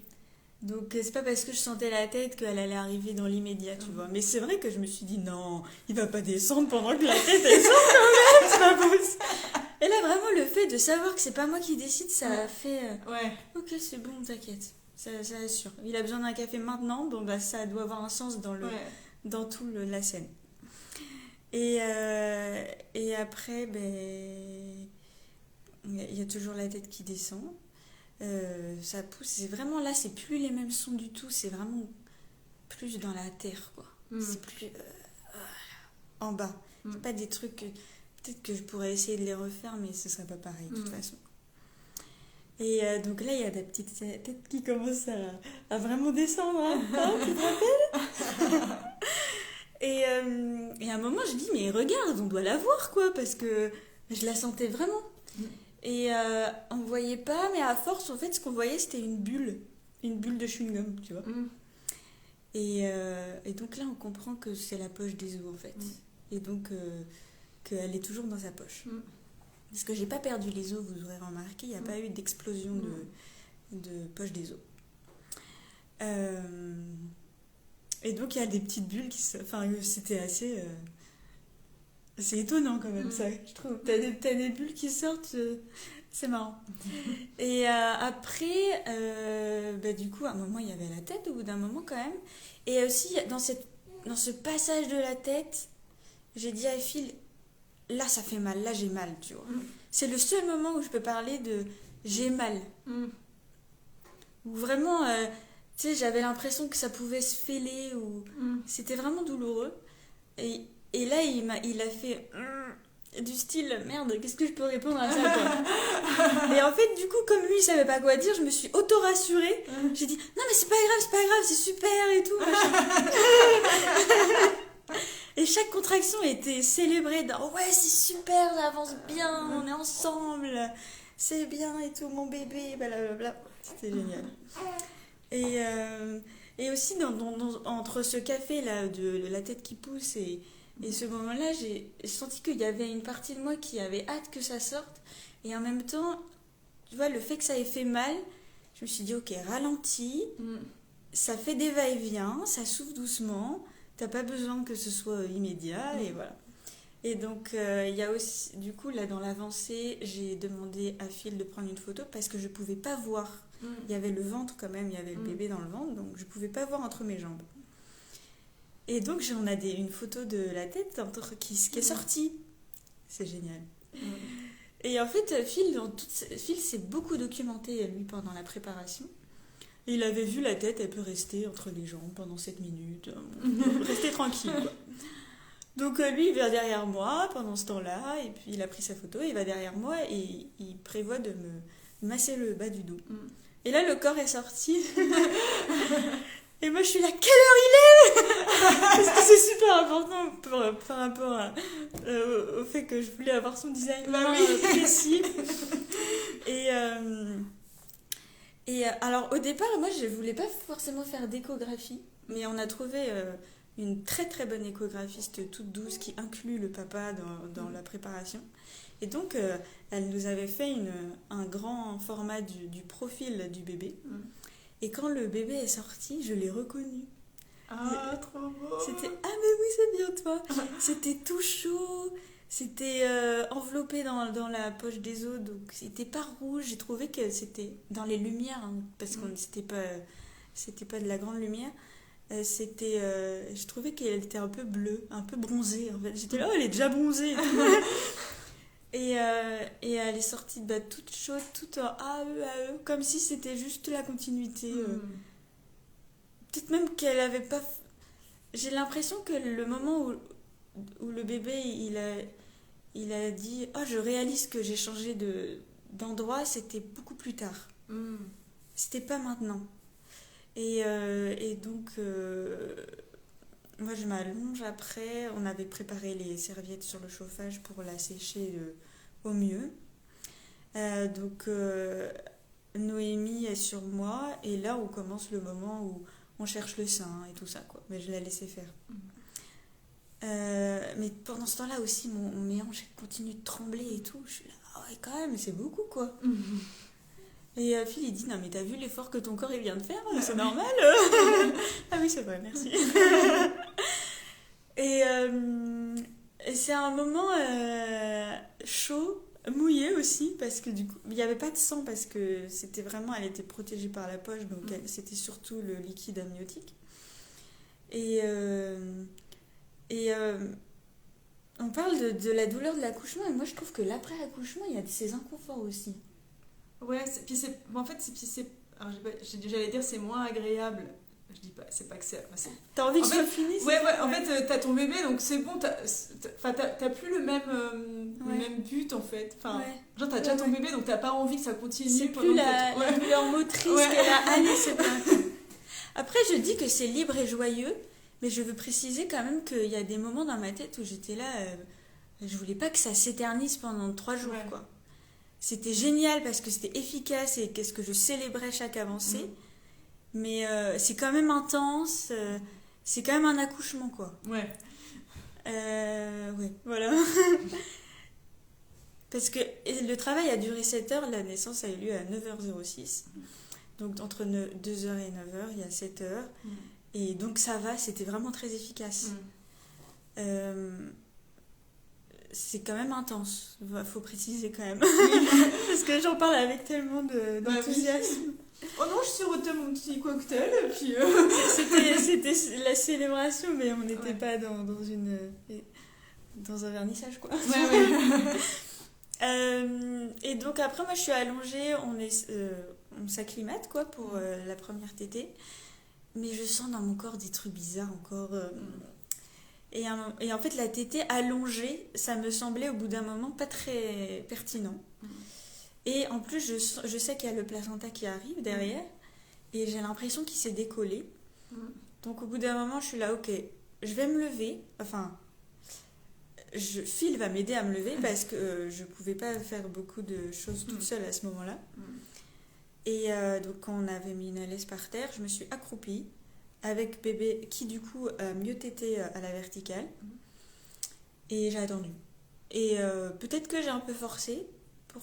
Donc, c'est pas parce que je sentais la tête qu'elle allait arriver dans l'immédiat, tu vois. Mais c'est vrai que je me suis dit, non, il va pas descendre pendant que la tête elle sort quand même, c'est pas possible. Et là, vraiment, le fait de savoir que c'est pas moi qui décide, ça a fait. Ouais. Ok, c'est bon, t'inquiète. Ça assure. Il a besoin d'un café maintenant, bon, bah, ça doit avoir un sens dans tout la scène. Et après, ben, il y a toujours la tête qui descend. Ça pousse. C'est vraiment là, c'est plus les mêmes sons du tout. C'est vraiment plus dans la terre, quoi. C'est plus en bas. C'est pas des trucs. Peut-être que je pourrais essayer de les refaire, mais ce serait pas pareil, de toute façon. Et donc là, il y a des petites têtes qui commencent à vraiment descendre. Hein, tu te rappelles? Et à un moment, je dis, mais regarde, on doit la voir, quoi, parce que je la sentais vraiment. Et on ne voyait pas, mais à force, en fait, ce qu'on voyait, c'était une bulle de chewing-gum, tu vois. Et donc là, on comprend que c'est la poche des os, en fait. Et donc, qu'elle est toujours dans sa poche. Parce que j'ai pas perdu les os, vous aurez remarqué, il n'y a pas eu d'explosion de poche des os. Et donc, il y a des petites bulles qui se... Enfin, c'était assez... C'est étonnant quand même, ça, je trouve. T'as des bulles qui sortent, c'est marrant. Et après, bah, du coup, à un moment, il y avait la tête, au bout d'un moment quand même. Et aussi, dans ce passage de la tête, j'ai dit à Phil, là, ça fait mal, là, j'ai mal, tu vois. C'est le seul moment où je peux parler de j'ai mal. Où vraiment, tu sais, j'avais l'impression que ça pouvait se fêler, ou c'était vraiment douloureux. Et là, il a fait du style, merde, qu'est-ce que je peux répondre à ça, quoi. Et en fait, du coup, comme lui, il savait pas quoi dire, je me suis auto-rassurée. J'ai dit, non, mais c'est pas grave, c'est super et tout. Et chaque contraction était célébrée dans, ouais, c'est super, ça avance bien, on est ensemble, c'est bien et tout, mon bébé, blablabla. C'était génial. Et aussi, entre ce café-là, de la tête qui pousse et ce moment-là, j'ai senti qu'il y avait une partie de moi qui avait hâte que ça sorte. Et en même temps, tu vois, le fait que ça ait fait mal, je me suis dit, ok, ralentis, ça fait des va-et-vient, ça souffle doucement, t'as pas besoin que ce soit immédiat, et voilà. Et donc, il y a aussi, du coup, là, dans l'avancée, j'ai demandé à Phil de prendre une photo parce que je pouvais pas voir. Il y avait le ventre quand même, il y avait le bébé dans le ventre, donc je pouvais pas voir entre mes jambes. Et donc, on a une photo de la tête qui est sortie. C'est génial. Et en fait, Phil s'est beaucoup documenté, lui, pendant la préparation. Et il avait vu la tête, elle peut rester entre les jambes pendant 7 minutes. Rester tranquille, quoi. Donc, lui, il vient derrière moi pendant ce temps-là, et puis il a pris sa photo, il va derrière moi, et il prévoit de me masser le bas du dos. Et là, le corps est sorti. Et moi, je suis là, quelle heure il est? Parce que c'est super important par rapport au fait que je voulais avoir son design précis. Et alors, au départ, moi, je voulais pas forcément faire d'échographie, mais on a trouvé une très très bonne échographiste toute douce qui inclut le papa dans la préparation. Et donc, elle nous avait fait un grand format du profil du bébé. Et quand le bébé est sorti, je l'ai reconnu. Ah, trop beau! C'était « Ah, mais oui, c'est bien toi !» C'était tout chaud, c'était enveloppé dans la poche des os, donc c'était pas rouge. J'ai trouvé que c'était dans les lumières, hein, parce que c'était pas de la grande lumière. Je trouvais qu'elle était un peu bleue, un peu bronzée. En fait. J'étais là, elle est déjà bronzée. Et elle est sortie toute chaude, toute en AE, comme si c'était juste la continuité. Peut-être même qu'elle avait pas... J'ai l'impression que le moment où le bébé, il a dit « Oh, je réalise que j'ai changé d'endroit », c'était beaucoup plus tard. C'était pas maintenant. Et donc... moi, je m'allonge après. On avait préparé les serviettes sur le chauffage pour la sécher au mieux. Donc, Noémie est sur moi. Et là, on commence le moment où on cherche le sein et tout ça, quoi. Mais je l'ai laissé faire. mais pendant ce temps-là aussi, mes hanches continue de trembler et tout. Je suis là, ah ouais, quand même, c'est beaucoup, quoi. Et Phil, il dit, non, mais t'as vu l'effort que ton corps il vient de faire, c'est normal. Ah oui, c'est vrai, merci. Et c'est un moment chaud, mouillé aussi, parce que du coup, il n'y avait pas de sang, parce que c'était vraiment, elle était protégée par la poche, donc c'était surtout le liquide amniotique. Et on parle de la douleur de l'accouchement, et moi je trouve que l'après-accouchement, il y a ses inconforts aussi. Ouais, en fait, alors, j'allais dire c'est moins agréable. Je dis pas, c'est pas que c'est T'as envie que en ça finisse? Ouais, en fait, t'as ton bébé, donc c'est bon, t'as plus le même but, en fait. Enfin, genre, t'as déjà ton bébé, donc t'as pas envie que ça continue. C'est plus la douleur motrice qu'elle a. Allez, c'est bien. Après, je dis que c'est libre et joyeux, mais je veux préciser quand même qu'il y a des moments dans ma tête où j'étais là, je voulais pas que ça s'éternise pendant 3 jours, quoi. C'était génial parce que c'était efficace et qu'est-ce que je célébrais chaque avancée. Mais c'est quand même intense, c'est quand même un accouchement, quoi. Ouais, voilà. Parce que le travail a duré 7 heures, la naissance a eu lieu à 9h06. Donc entre 2h et 9h, il y a 7 heures. Et donc ça va, c'était vraiment très efficace. C'est quand même intense, faut préciser quand même. Parce que j'en parle avec tellement d'enthousiasme. Oh non, je sirotais mon petit cocktail, et puis... C'était la célébration, mais on n'était pas dans un vernissage, quoi. Et donc après, moi je suis allongée, on s'acclimate, quoi, pour la première tétée. Mais je sens dans mon corps des trucs bizarres encore. Et en fait, la tétée allongée, ça me semblait au bout d'un moment pas très pertinent. Et en plus, je sais qu'il y a le placenta qui arrive derrière. Et j'ai l'impression qu'il s'est décollé. Donc au bout d'un moment, je suis là, ok, je vais me lever. Enfin, Phil va m'aider à me lever parce que je pouvais pas faire beaucoup de choses toute seule à ce moment-là. Et donc quand on avait mis une laisse par terre, je me suis accroupie avec bébé qui du coup a mieux tété à la verticale. Et j'ai attendu. Et peut-être que j'ai un peu forcé,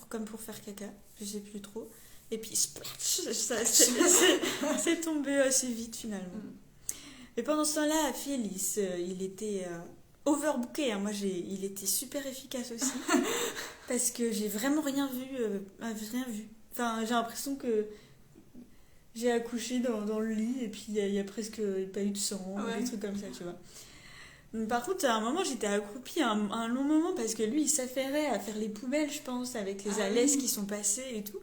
comme pour faire caca, je sais plus trop. Et puis splash, c'est tombé assez vite finalement. Mais pendant ce temps-là, Phil, il était overbooké. Hein. Moi, il était super efficace aussi. Parce que j'ai vraiment rien vu. Enfin, j'ai l'impression que j'ai accouché dans le lit et puis il y a presque pas eu de sang, des trucs comme ça, tu vois. Par contre, à un moment, j'étais accroupie un long moment parce que lui, il s'affairait à faire les poubelles, je pense, avec les alaises qui sont passées et tout.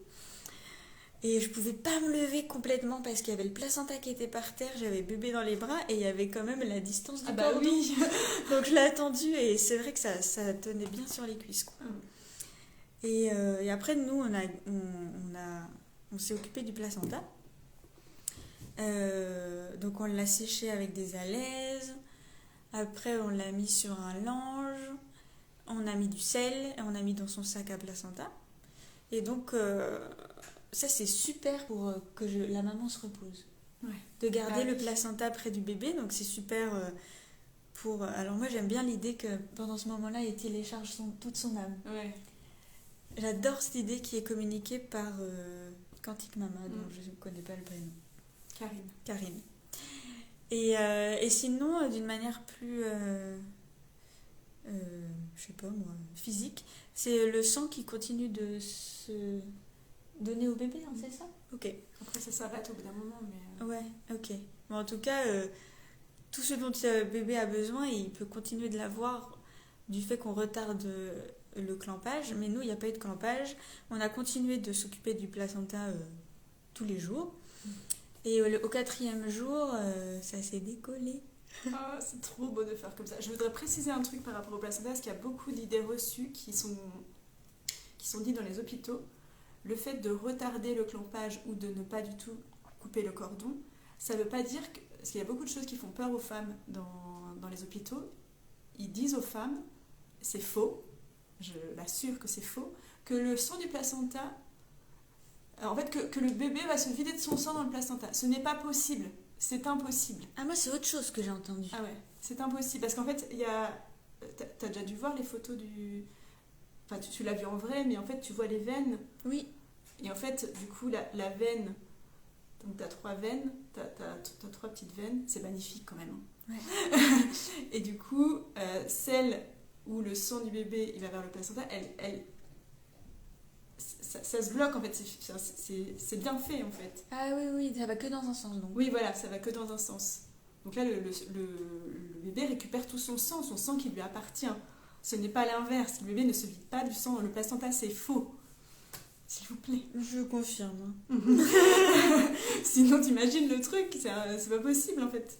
Et je pouvais pas me lever complètement parce qu'il y avait le placenta qui était par terre, j'avais bébé dans les bras et il y avait quand même la distance du cordon. Donc je l'ai attendu et c'est vrai que ça tenait bien sur les cuisses, quoi. Et après, nous, on s'est occupé du placenta. Donc on l'a séché avec des alaises. Après, on l'a mis sur un lange, on a mis du sel et on a mis dans son sac à placenta. Et donc, ça, c'est super pour que la maman se repose. De garder le placenta près du bébé, donc c'est super pour... Alors moi, j'aime bien l'idée que pendant ce moment-là, il télécharge toute son âme. J'adore cette idée qui est communiquée par Quantique Mama, dont je ne connais pas le prénom. Karine. Et sinon, d'une manière plus, je sais pas moi, physique, c'est le sang qui continue de se donner au bébé, hein, c'est ça? Ok. Après, ça s'arrête au bout d'un moment, mais... Ouais, ok. Bon, en tout cas, tout ce dont le bébé a besoin, il peut continuer de l'avoir du fait qu'on retarde le clampage. Mais nous, il n'y a pas eu de clampage. On a continué de s'occuper du placenta tous les jours. Et au 4e jour, ça s'est décollé. C'est trop beau de faire comme ça. Je voudrais préciser un truc par rapport au placenta, parce qu'il y a beaucoup d'idées reçues qui sont dites dans les hôpitaux. Le fait de retarder le clampage ou de ne pas du tout couper le cordon, ça ne veut pas dire que... Parce qu'il y a beaucoup de choses qui font peur aux femmes dans les hôpitaux. Ils disent aux femmes, c'est faux, je l'assure que c'est faux, que le sang du placenta... En fait, que le bébé va se vider de son sang dans le placenta. Ce n'est pas possible. C'est impossible. Ah, moi, c'est autre chose que j'ai entendu. Ah ouais, c'est impossible. Parce qu'en fait, t'as déjà dû voir les photos du... Enfin, tu l'as vu en vrai, mais en fait, tu vois les veines. Oui. Et en fait, du coup, la veine... Donc, t'as 3 veines, t'as 3 petites veines. C'est magnifique, quand même. Ouais. Et du coup, celle où le sang du bébé, il va vers le placenta, ça se bloque, en fait. C'est bien fait, en fait. Ah oui, ça va que dans un sens, donc. Oui, voilà, ça va que dans un sens. Donc là, le bébé récupère tout son sang qui lui appartient. Ce n'est pas l'inverse. Le bébé ne se vide pas du sang dans le placenta, c'est faux. S'il vous plaît. Je confirme. Sinon, t'imagines le truc, c'est pas possible, en fait.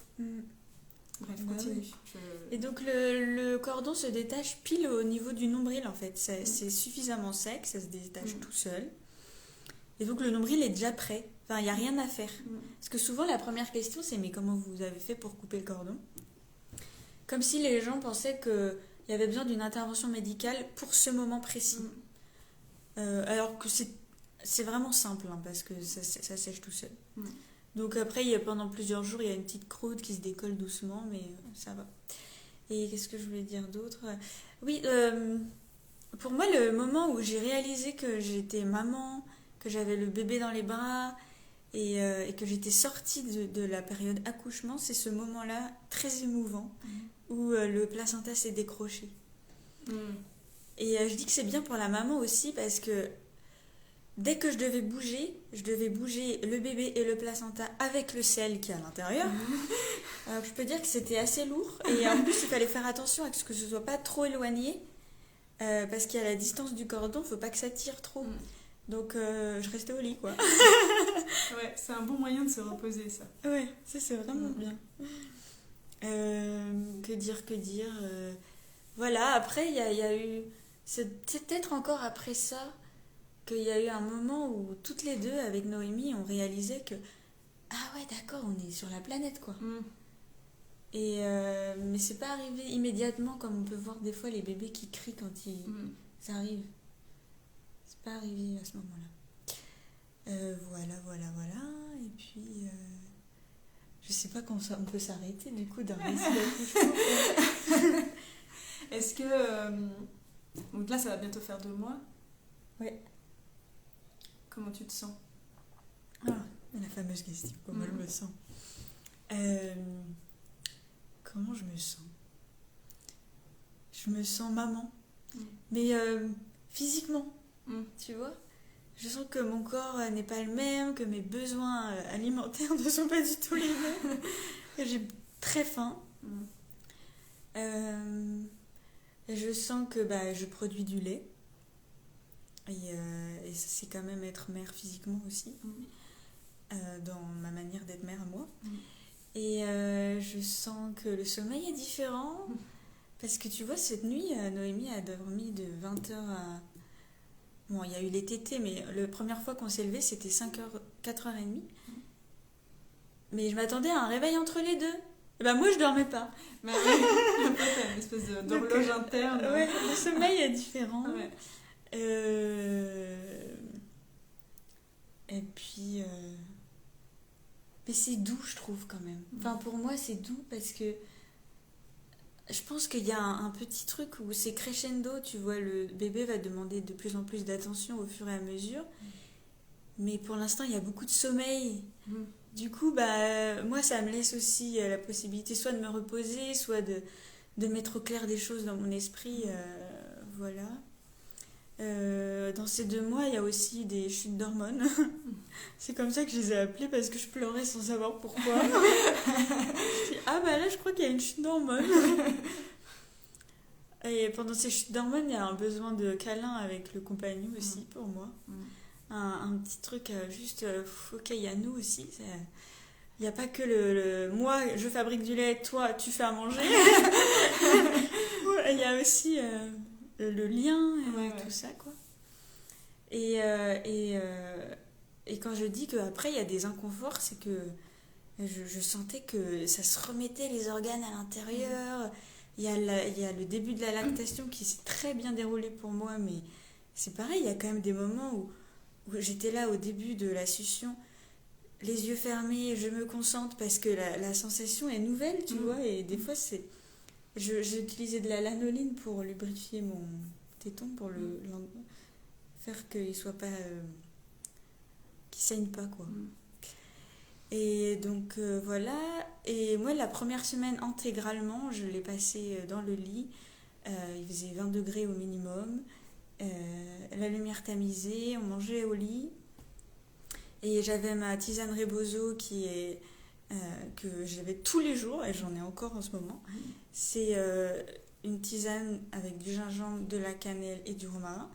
Bref, continue. Et donc, le cordon se détache pile au niveau du nombril, en fait. C'est suffisamment sec, ça se détache tout seul. Et donc, le nombril est déjà prêt. Enfin, il n'y a rien à faire. Parce que souvent, la première question, c'est « Mais comment vous avez fait pour couper le cordon ?» Comme si les gens pensaient qu'il y avait besoin d'une intervention médicale pour ce moment précis. Alors que c'est vraiment simple, hein, parce que ça sèche tout seul. Donc après, pendant plusieurs jours, il y a une petite croûte qui se décolle doucement, mais ça va. Et qu'est-ce que je voulais dire d'autre ? Oui, pour moi, le moment où j'ai réalisé que j'étais maman, que j'avais le bébé dans les bras et que j'étais sortie de la période accouchement, c'est ce moment-là très émouvant où le placenta s'est décroché. Et je dis que c'est bien pour la maman aussi parce que dès que je devais bouger le bébé et le placenta avec le sel qui est à l'intérieur. Alors je peux dire que c'était assez lourd. Et en plus, il fallait faire attention à ce que ce soit pas trop éloigné. Parce qu'à la distance du cordon, faut pas que ça tire trop. Donc je restais au lit, quoi. Ouais, c'est un bon moyen de se reposer, ça. Ouais, ça c'est vraiment bien. Que dire voilà, après, il y a eu... C'est peut-être encore après ça qu'il y a eu un moment où toutes les deux, avec Noémie, on réalisait que ah ouais, d'accord, on est sur la planète, quoi. Et mais c'est pas arrivé immédiatement, comme on peut voir des fois les bébés qui crient quand ça arrive. C'est pas arrivé à ce moment-là. Voilà. Et puis, je sais pas quand on peut s'arrêter du coup d'un récit d'accouchement. Est-ce que... donc là, ça va bientôt faire 2 mois. Ouais. Comment tu te sens ? Ah, la fameuse question, comment je me sens. Comment je me sens ? Je me sens maman. Mais physiquement, tu vois ? Je sens que mon corps n'est pas le même, que mes besoins alimentaires ne sont pas du tout les mêmes. Que j'ai très faim. Je sens que je produis du lait. Et ça, c'est quand même être mère physiquement aussi. Dans ma manière d'être mère à moi. Et je sens que le sommeil est différent. Parce que tu vois, cette nuit, Noémie a dormi de 20h à... Bon, il y a eu les tétés, mais la première fois qu'on s'est levé, c'était 5h, 4h30. Mais je m'attendais à un réveil entre les deux. Et moi, je dormais pas. Mais oui, un peu, t'as une espèce d'horloge interne. Ouais, le sommeil est différent. Ouais. Et puis... Mais c'est doux, je trouve, quand même. Enfin, pour moi, c'est doux parce que je pense qu'il y a un petit truc où c'est crescendo, tu vois, le bébé va demander de plus en plus d'attention au fur et à mesure. Mais pour l'instant, il y a beaucoup de sommeil. Du coup, moi, ça me laisse aussi la possibilité soit de me reposer, soit de mettre au clair des choses dans mon esprit. Voilà. Dans ces 2 mois, il y a aussi des chutes d'hormones. C'est comme ça que je les ai appelées parce que je pleurais sans savoir pourquoi. Je dis, là, je crois qu'il y a une chute d'hormones. Et pendant ces chutes d'hormones, il y a un besoin de câlin avec le compagnon aussi, pour moi. Un petit truc juste, ok, il y a nous aussi. Il n'y a pas que moi, je fabrique du lait, toi, tu fais à manger. Il y a aussi le lien et tout ça, quoi. Et quand je dis qu'après, il y a des inconforts, c'est que je sentais que ça se remettait les organes à l'intérieur. Il y a le début de la lactation qui s'est très bien déroulé pour moi, mais c'est pareil, il y a quand même des moments où j'étais là au début de la succion, les yeux fermés, je me concentre parce que la sensation est nouvelle, tu vois, et des fois J'ai utilisé de la lanoline pour lubrifier mon téton, pour faire qu'il soit pas... qu'il saigne pas, quoi. Et donc voilà, et moi la première semaine intégralement, je l'ai passée dans le lit. Il faisait 20 degrés au minimum, la lumière tamisée, on mangeait au lit. Et j'avais ma tisane Rebozo que j'avais tous les jours, et j'en ai encore en ce moment. C'est une tisane avec du gingembre, de la cannelle et du romarin.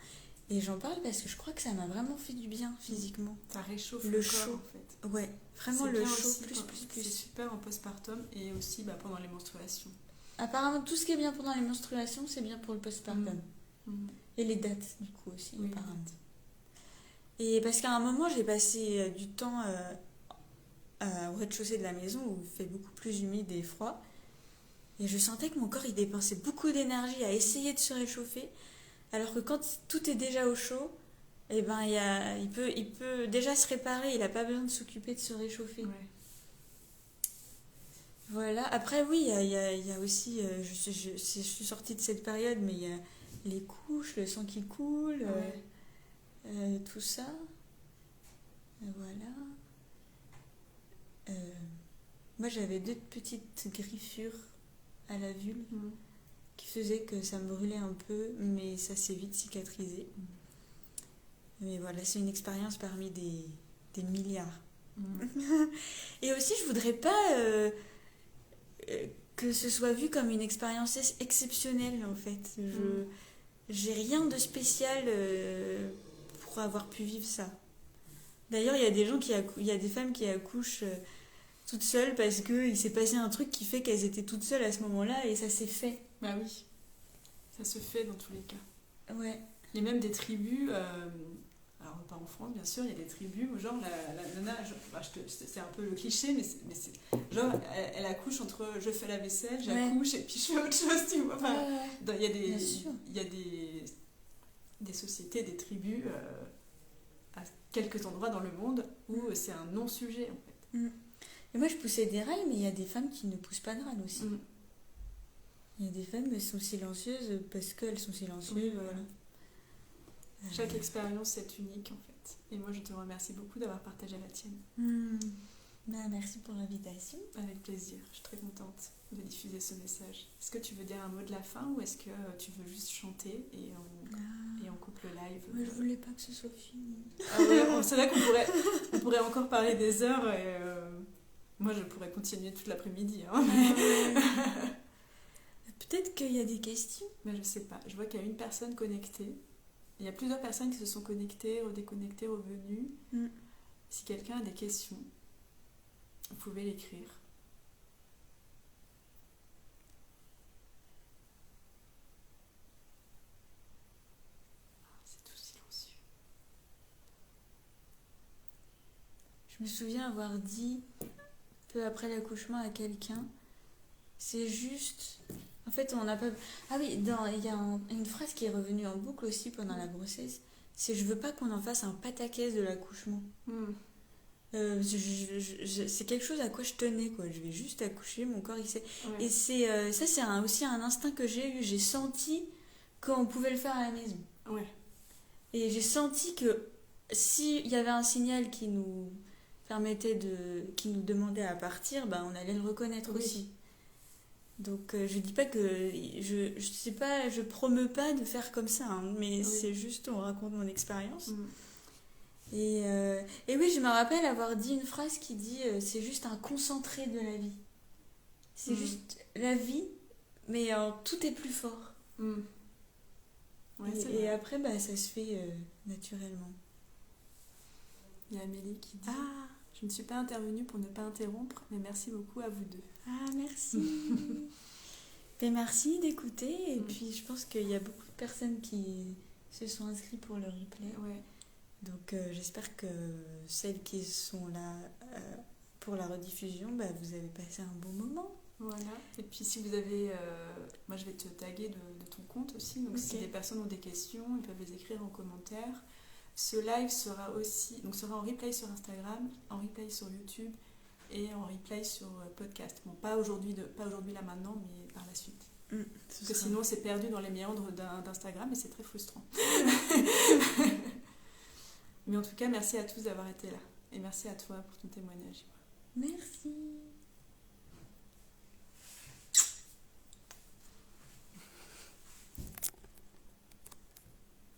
Et j'en parle parce que je crois que ça m'a vraiment fait du bien physiquement. Ça réchauffe le le chaud corps, en fait. Ouais, vraiment C'est le bien chaud, aussi plus. C'est super en postpartum et aussi pendant les menstruations. Apparemment, tout ce qui est bien pendant les menstruations, c'est bien pour le postpartum. Et les dates, du coup, aussi, Oui, apparemment. Et parce qu'à un moment, j'ai passé du temps au rez-de-chaussée de la maison où il fait beaucoup plus humide et froid. Et je sentais que mon corps, il dépensait beaucoup d'énergie à essayer de se réchauffer. Alors que quand tout est déjà au chaud, eh ben, il peut déjà se réparer, il n'a pas besoin de s'occuper de se réchauffer. Ouais. Voilà. Après, oui, il y a aussi, je suis sortie de cette période, mais il y a les couches, le sang qui coule, tout ça. Voilà. Moi, j'avais 2 petites griffures à la vulve qui faisaient que ça me brûlait un peu, mais ça s'est vite cicatrisé. Mais voilà, c'est une expérience parmi des milliards. Et aussi, je voudrais pas que ce soit vu comme une expérience exceptionnelle, en fait. J'ai rien de spécial pour avoir pu vivre ça. D'ailleurs, il y a des femmes qui accouchent toutes seules parce qu'il s'est passé un truc qui fait qu'elles étaient toutes seules à ce moment-là et ça s'est fait. Bah oui, ça se fait dans tous les cas. Ouais. Il y a même des tribus, alors pas en France bien sûr, il y a des tribus où genre la nana, c'est un peu le cliché, mais c'est genre elle accouche entre je fais la vaisselle, j'accouche et puis je fais autre chose, tu vois. Enfin, il y a des sociétés, des tribus à quelques endroits dans le monde où c'est un non-sujet en fait. Et moi je poussais des râles, mais il y a des femmes qui ne poussent pas de râles aussi. Il y a des femmes qui sont silencieuses parce qu'elles sont silencieuses. Voilà. Chaque expérience est unique en fait. Et moi je te remercie beaucoup d'avoir partagé la tienne. Merci pour l'invitation. Avec plaisir, je suis très contente de diffuser ce message. Est-ce que tu veux dire un mot de la fin ou est-ce que tu veux juste chanter et on coupe le live? Moi je voulais pas que ce soit fini. C'est vrai qu'on pourrait encore parler des heures et moi je pourrais continuer toute l'après-midi. Peut-être qu'il y a des questions. Mais je sais pas, je vois qu'il y a une personne connectée. Il y a plusieurs personnes qui se sont connectées, redéconnectées, revenues. Si quelqu'un a des questions, vous pouvez l'écrire. C'est tout silencieux. Je me souviens avoir dit, peu après l'accouchement à quelqu'un, c'est juste... En fait, on n'a pas... Ah oui, il y a une phrase qui est revenue en boucle aussi pendant la grossesse, c'est « je veux pas qu'on en fasse un pataquès de l'accouchement ». C'est quelque chose à quoi je tenais, quoi. Je vais juste accoucher, mon corps il sait. Et ça c'est aussi un instinct que j'ai eu. J'ai senti qu'on pouvait le faire à la maison. Et j'ai senti que s'il y avait un signal qui nous permettait qui nous demandait à partir, on allait le reconnaître aussi. Donc je dis pas que je sais pas, je promeux pas de faire comme ça, hein, mais c'est juste on raconte mon expérience. Et oui, je me rappelle avoir dit une phrase qui dit c'est juste un concentré de la vie. C'est juste la vie, mais tout est plus fort. Et après, ça se fait naturellement. Il y a Amélie qui dit je ne suis pas intervenue pour ne pas interrompre, mais merci beaucoup à vous deux. Ah, merci. Merci d'écouter. Et puis, je pense qu'il y a beaucoup de personnes qui se sont inscrites pour le replay. Donc j'espère que celles qui sont là pour la rediffusion, vous avez passé un bon moment. Voilà. Et puis si vous avez... moi je vais te taguer de ton compte aussi. Donc si des personnes ont des questions, ils peuvent les écrire en commentaire. Ce live sera en replay sur Instagram, en replay sur YouTube et en replay sur podcast. Bon, pas aujourd'hui là maintenant, mais par la suite. Parce que sinon, c'est perdu dans les méandres d'Instagram et c'est très frustrant. Mais en tout cas, merci à tous d'avoir été là. Et merci à toi pour ton témoignage. Merci.